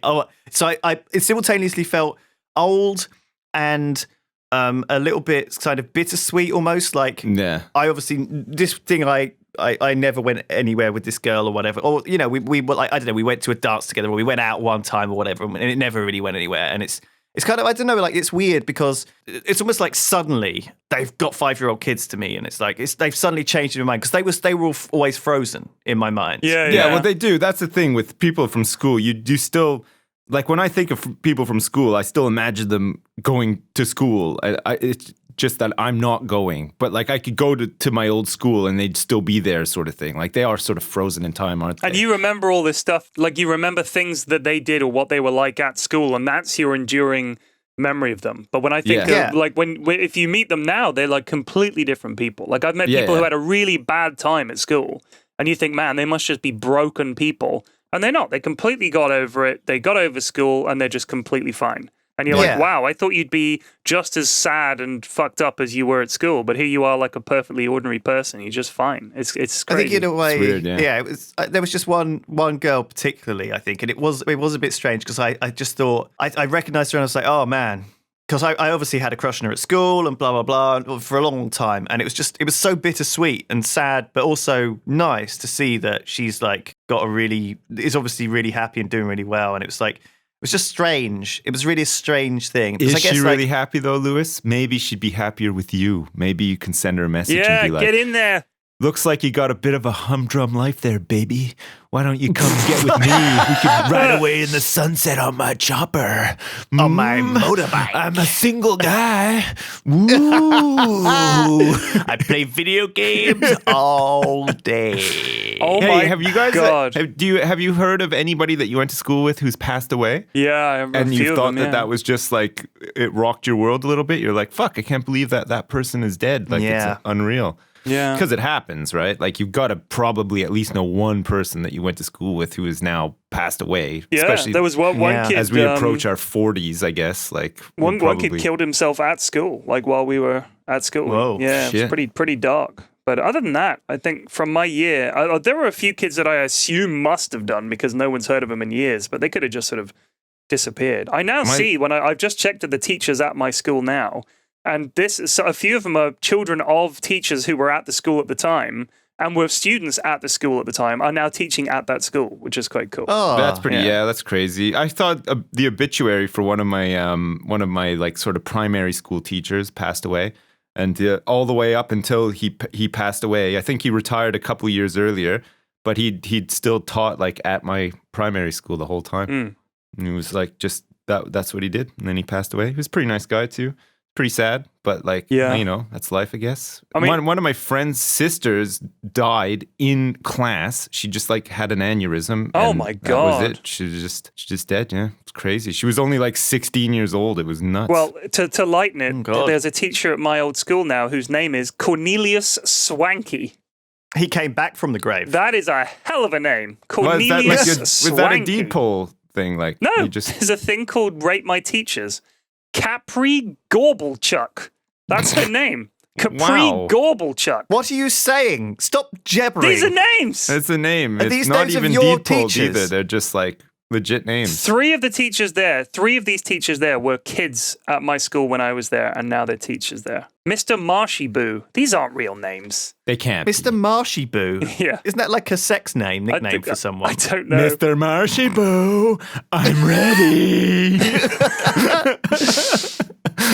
so I it simultaneously felt old and a little bit kind of bittersweet almost. Like, Yeah. I obviously, this thing, I never went anywhere with this girl or whatever. Or, we were like, I don't know, we went to a dance together or we went out one time or whatever, and it never really went anywhere. And it's kind of, I don't know, like, it's weird because it's almost like suddenly they've got 5-year-old kids to me, and it's like they've suddenly changed in my mind because they were always frozen in my mind. Yeah, well, they do. That's the thing with people from school. You do still, like, when I think of people from school, I still imagine them going to school. It's just that I'm not going. But, like, I could go to my old school and they'd still be there, sort of thing. Like, they are sort of frozen in time, aren't they? And you remember all this stuff, like you remember things that they did or what they were like at school, and that's your enduring memory of them. But when I think Yeah. of, like, when if you meet them now, they're like completely different people. Like, I've met Yeah, people yeah. who had a really bad time at school, and you think, man, they must just be broken people. And they're not. They completely got over it. They got over school, and they're just completely fine. And you're Yeah. like, wow, I thought you'd be just as sad and fucked up as you were at school, but here you are, like a perfectly ordinary person. You're just fine. It's crazy. I think in a way, weird, yeah. it was. There was just one girl particularly, I think, and it was a bit strange because I just thought I recognized her and I was like, oh man, because I obviously had a crush on her at school and blah blah blah for a long time, and it was so bittersweet and sad, but also nice to see that she's like is obviously really happy and doing really well, and it was like. It was just strange. It was really a strange thing. Is I guess, she like, really happy, though, Lewis? Maybe she'd be happier with you. Maybe you can send her a message Yeah, and be like, get in there. Looks like you got a bit of a humdrum life there, baby. Why don't you come get with me? We can ride away in the sunset on my chopper. On my motorbike. I'm a single guy. Woo. I play video games all day. Oh Hey, my have you guys God. have you heard of anybody that you went to school with who's passed away? Yeah, I remember And a few you of thought them, that was just like it rocked your world a little bit? You're like, fuck, I can't believe that person is dead. Like it's unreal. Yeah. Because it happens, right? Like you've got to probably at least know one person that you went to school with who is now passed away. Yeah, Especially there was one kid. as we approach our 40s, I guess. Like one kid killed himself at school, like while we were at school. Whoa, yeah, shit. it was pretty dark. But other than that, I think from my year, there were a few kids that I assume must have done because no one's heard of them in years, but they could have just sort of disappeared. I now see when I've just checked at the teachers at my school now. And a few of them are children of teachers who were at the school at the time and were students at the school at the time are now teaching at that school, which is quite cool. Oh, That's pretty. Yeah, that's crazy. I thought the obituary for one of my like sort of primary school teachers passed away, and all the way up until he passed away. I think he retired a couple years earlier, but he'd still taught like at my primary school the whole time. And he was like just that's what he did, and then he passed away. He was a pretty nice guy too. Pretty sad, but like, you know, that's life, I guess. I mean, one of my friend's sisters died in class. She just like had an aneurysm. Oh my God. That was it. She's just dead. Yeah, it's crazy. She was only like 16 years old. It was nuts. Well, to lighten it, there's a teacher at my old school now whose name is Cornelius Swanky. he came back from the grave. That is a hell of a name. was Cornelius Swanky. that a deed poll thing? Like, No, you just there's a thing called Rate My Teachers. Capri Gorbelchuk. That's her name. Capri Wow. Gorbelchuk. What are you saying? Stop jabbering. These are names. it's a name. Are It's these not names of even your deed polled teachers? either. They're just like legit names. Three of these teachers there were kids at my school when I was there, and now they're teachers there. Mr. Marshy Boo. These aren't real names. They can't. Mr. Marshy Boo. Yeah. Isn't that like a sex nickname for someone? I don't know. Mr. Marshy Boo, I'm ready.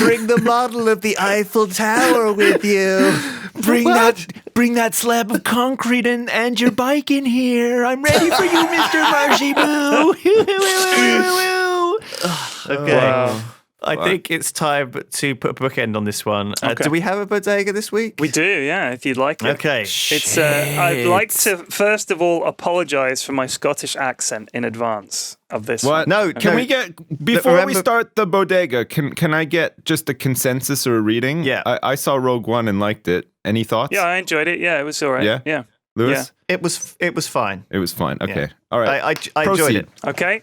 Bring the model of the Eiffel Tower with you. Bring that slab of concrete and your bike in here. I'm ready for you, Mr. Marshy Boo. Okay. Wow. I think it's time to put a bookend on this one. Okay. Do we have a bodega this week? We do, yeah, if you'd like it. Okay. It's. I'd like to first of all apologise for my Scottish accent in advance of this. What? No, Can no. we get before we Remember- start the bodega? Can I get just a consensus or a reading? Yeah. I saw Rogue One and liked it. Any thoughts? Yeah, I enjoyed it. Yeah, it was all right. Yeah? Yeah. Lewis. It was fine. It was fine. Okay. Yeah. All right. I enjoyed Proceed. it. Okay.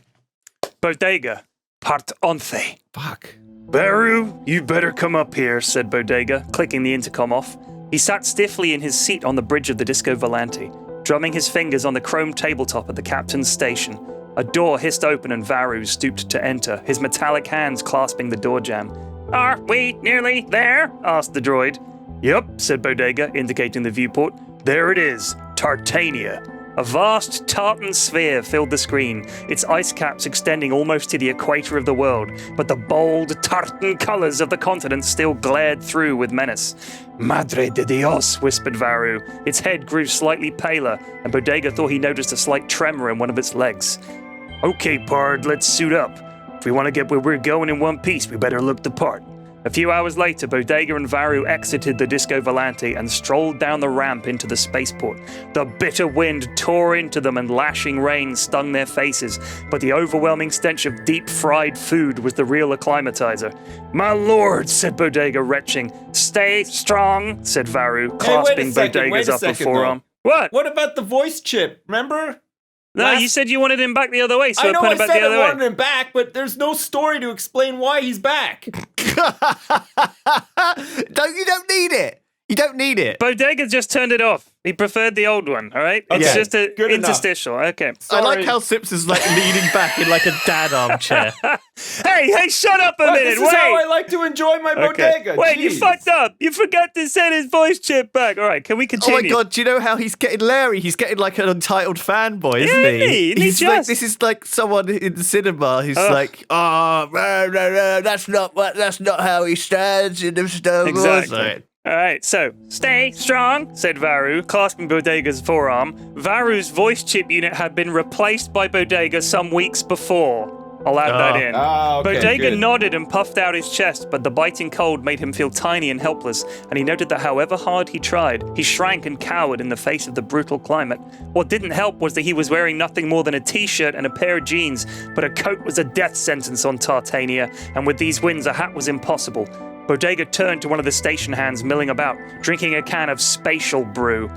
Bodega. Part 11. Fuck. Baru, you better come up here, said Bodega, clicking the intercom off. He sat stiffly in his seat on the bridge of the Disco Volante, drumming his fingers on the chrome tabletop at the captain's station. A door hissed open and Varu stooped to enter, his metallic hands clasping the door jamb. Are we nearly there? Asked the droid. Yup, said Bodega, indicating the viewport. There it is, Tartania. A vast tartan sphere filled the screen, its ice caps extending almost to the equator of the world, but the bold tartan colors of the continent still glared through with menace. Madre de Dios, whispered Varu. Its head grew slightly paler, and Bodega thought he noticed a slight tremor in one of its legs. Okay, Pard, let's suit up. If we want to get where we're going in one piece, we better look the part. A few hours later, Bodega and Varu exited the Disco Volante and strolled down the ramp into the spaceport. The bitter wind tore into them and lashing rain stung their faces, but the overwhelming stench of deep-fried food was the real acclimatizer. My lord, said Bodega, retching. Stay strong, said Varu, clasping Bodega's upper forearm. What? What about the voice chip? Remember? No, you said you wanted him back the other way, so I put him back the other way. him back, but there's no story to explain why he's back. You don't need it. You don't need it. Bodega just turned it off. He preferred the old one, all right? It's Okay, just an good enough. interstitial. Okay. I like how Sips is like leaning back in like a dad armchair. Hey, shut up a minute. This is Wait. how I like to enjoy my bodega. Wait, you Jeez. fucked up. You forgot to send his voice chip back. All right, can we Oh continue? my god, do you know how he's getting Larry? He's getting like an entitled fanboy, isn't Yeah, he? he He's like, just- this is like someone in the cinema who's like, oh, that's not how he stands in the Star Wars. Exactly. All right, so, stay strong, said Varu, clasping Bodega's forearm. Varu's voice chip unit had been replaced by Bodega some weeks before. I'll add that in. Okay, Bodega good. nodded and puffed out his chest, but the biting cold made him feel tiny and helpless, and he noted that however hard he tried, he shrank and cowered in the face of the brutal climate. What didn't help was that he was wearing nothing more than a t-shirt and a pair of jeans, but a coat was a death sentence on Tartania, and with these winds, a hat was impossible. Bodega turned to one of the station hands milling about, drinking a can of spatial brew.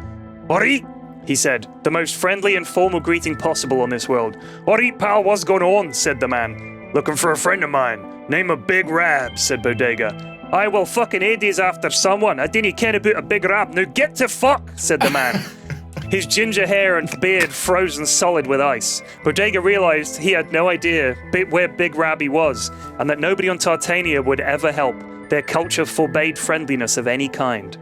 Ori, he said, the most friendly and formal greeting possible on this world. Ori, pal, what's going on? Said the man. Looking for a friend of mine. Name of Big Rab, said Bodega. I will fucking Hades after someone. I didn't care about a big rab. Now get to fuck, said the man. His ginger hair and beard frozen solid with ice. Bodega realized he had no idea where Big Rabby was, and that nobody on Tartania would ever help. Their culture forbade friendliness of any kind.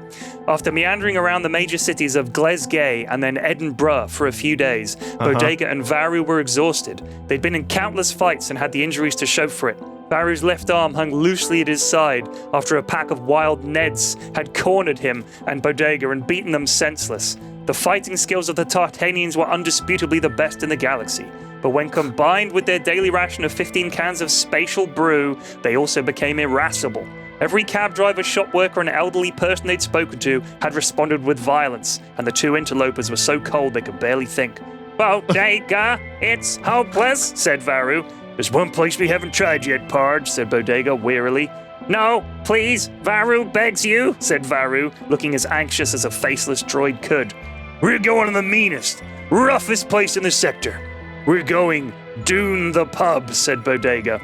After meandering around the major cities of Glasgow and then Edinburgh for a few days, Bodega and Varu were exhausted. They'd been in countless fights and had the injuries to show for it. Varu's left arm hung loosely at his side after a pack of wild Neds had cornered him and Bodega and beaten them senseless. The fighting skills of the Tartanians were undisputably the best in the galaxy. But when combined with their daily ration of 15 cans of spatial brew, they also became irascible. Every cab driver, shop worker, and elderly person they'd spoken to had responded with violence, and the two interlopers were so cold they could barely think. Bodega, it's hopeless, said Varu. There's one place we haven't tried yet, Parge, said Bodega wearily. No, please, Varu begs you, said Varu, looking as anxious as a faceless droid could. We're going to the meanest, roughest place in the sector. We're going Dune the pub, said Bodega,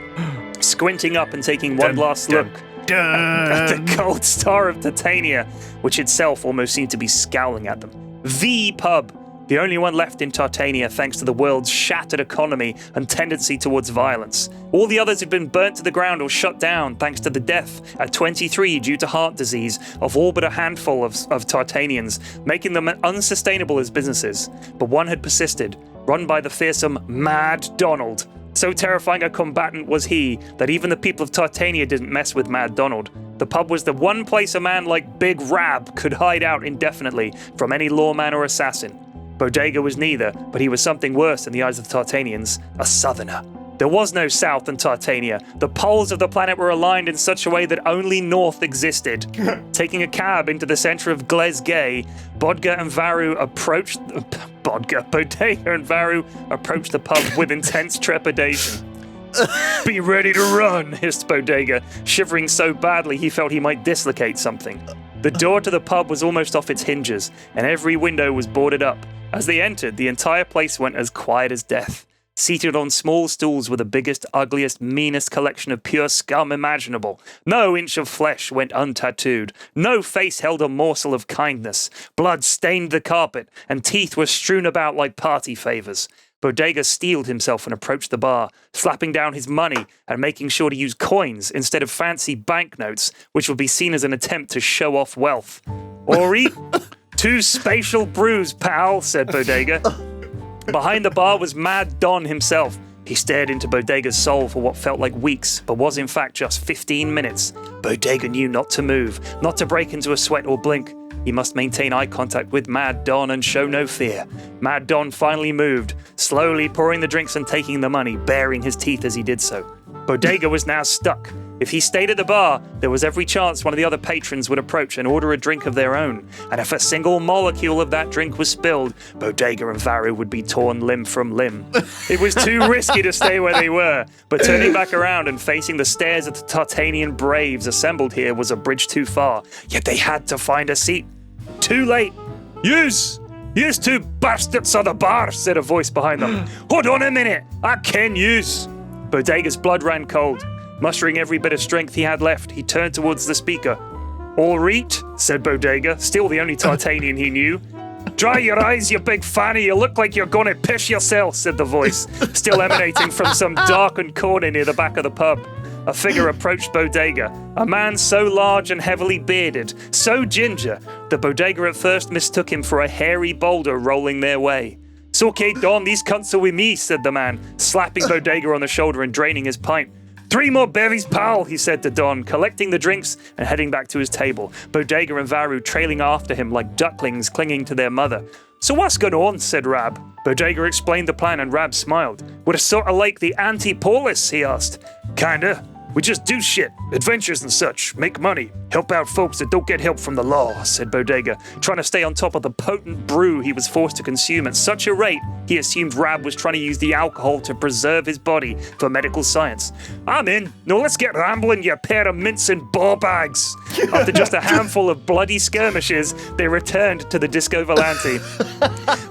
squinting up and taking one last look at the cold star of Titania, which itself almost seemed to be scowling at them. The pub, the only one left in Tartania thanks to the world's shattered economy and tendency towards violence. All the others had been burnt to the ground or shut down thanks to the death at 23 due to heart disease of all but a handful of Tartanians, making them unsustainable as businesses. But one had persisted, run by the fearsome Mad Donald. So terrifying a combatant was he that even the people of Tartania didn't mess with Mad Donald. The pub was the one place a man like Big Rab could hide out indefinitely from any lawman or assassin. Bodega was neither, but he was something worse in the eyes of the Tartanians, a southerner. There was no south in Tartania. The poles of the planet were aligned in such a way that only north existed. Taking a cab into the center of Glasgow, Bodega and Varu approached the pub with intense trepidation. Be ready to run, hissed Bodega, shivering so badly he felt he might dislocate something. The door to the pub was almost off its hinges, and every window was boarded up. As they entered, the entire place went as quiet as death. Seated on small stools were the biggest, ugliest, meanest collection of pure scum imaginable. No inch of flesh went untattooed. No face held a morsel of kindness. Blood stained the carpet, and teeth were strewn about like party favors. Bodega steeled himself and approached the bar, slapping down his money and making sure to use coins instead of fancy banknotes, which would be seen as an attempt to show off wealth. Ori, 2 spatial brews, pal, said Bodega. Behind the bar was Mad Don himself. He stared into Bodega's soul for what felt like weeks, but was in fact just 15 minutes. Bodega knew not to move, not to break into a sweat or blink. He must maintain eye contact with Mad Don and show no fear. Mad Don finally moved, slowly pouring the drinks and taking the money, baring his teeth as he did so. Bodega was now stuck. If he stayed at the bar, there was every chance one of the other patrons would approach and order a drink of their own. And if a single molecule of that drink was spilled, Bodega and Varu would be torn limb from limb. It was too risky to stay where they were, but turning back around and facing the stares of the Tartanian braves assembled here was a bridge too far. Yet they had to find a seat. Too late. Yous 2 bastards of the bar, said a voice behind them. Hold on a minute, I can use. Bodega's blood ran cold. Mustering every bit of strength he had left, he turned towards the speaker. All right, said Bodega, still the only Tartanian he knew. Dry your eyes, you big fanny, you look like you're gonna piss yourself, said the voice, still emanating from some darkened corner near the back of the pub. A figure approached Bodega, a man so large and heavily bearded, so ginger, that Bodega at first mistook him for a hairy boulder rolling their way. It's okay, Don, these cunts are with me, said the man, slapping Bodega on the shoulder and draining his pint. 3 more berries, pal, he said to Don, collecting the drinks and heading back to his table, Bodega and Varu trailing after him like ducklings clinging to their mother. So what's going on, said Rab. Bodega explained the plan and Rab smiled. We're sort of like the anti-polis, he asked. Kinda. We just do shit, adventures and such, make money, help out folks that don't get help from the law, said Bodega, trying to stay on top of the potent brew he was forced to consume at such a rate he assumed Rab was trying to use the alcohol to preserve his body for medical science. I'm in. Now let's get rambling, you pair of mints and ball bags. After just a handful of bloody skirmishes, they returned to the Disco Volante,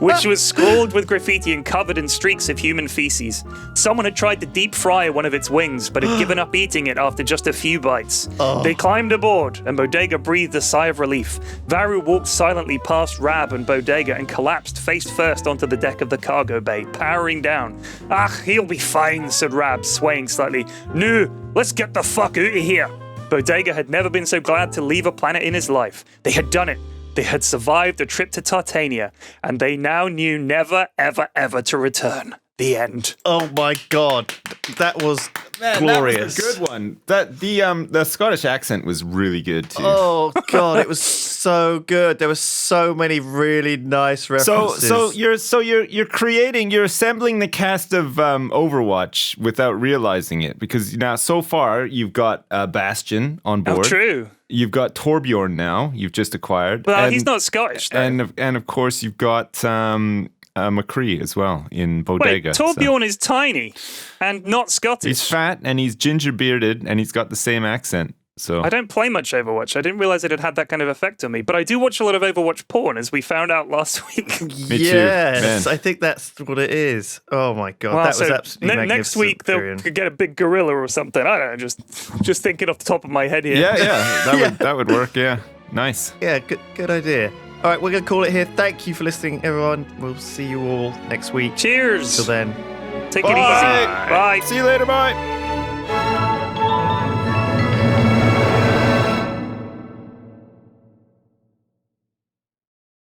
which was scrawled with graffiti and covered in streaks of human feces. Someone had tried to deep fry one of its wings, but had given up eating it after just a few bites. They climbed aboard, and Bodega breathed a sigh of relief. Varu walked silently past Rab and Bodega and collapsed face first onto the deck of the cargo bay, powering down. Ah, he'll be fine, said Rab, swaying slightly. No, let's get the fuck out of here. Bodega had never been so glad to leave a planet in his life. They had done it. They had survived a trip to Tartania, and they now knew never, ever, ever to return. The end. Oh my god, that was glorious. That was a good one. The Scottish accent was really good too. Oh god, it was so good. There were so many really nice references. So you're assembling the cast of Overwatch without realizing it, because now so far you've got Bastion on board. Oh, true. You've got Torbjorn now. You've just acquired. Well, he's not Scottish, though. And of course you've got McCree as well in Bodega. Wait, Torbjorn is tiny and not Scottish. He's fat and he's ginger bearded and he's got the same accent. So I don't play much Overwatch. I didn't realize it had had that kind of effect on me. But I do watch a lot of Overwatch porn, as we found out last week. Me yes, too, I think that's what it is. Oh my god, Well, that so was absolutely magnificent. next week they'll Pyrion. get a big gorilla or something. I don't know. Just thinking off the top of my head here. Yeah, that would work. Yeah, nice. Yeah, good idea. All right, we're going to call it here. Thank you for listening, everyone. We'll see you all next week. Cheers. Till then. Take it easy. Bye. See you later. Bye.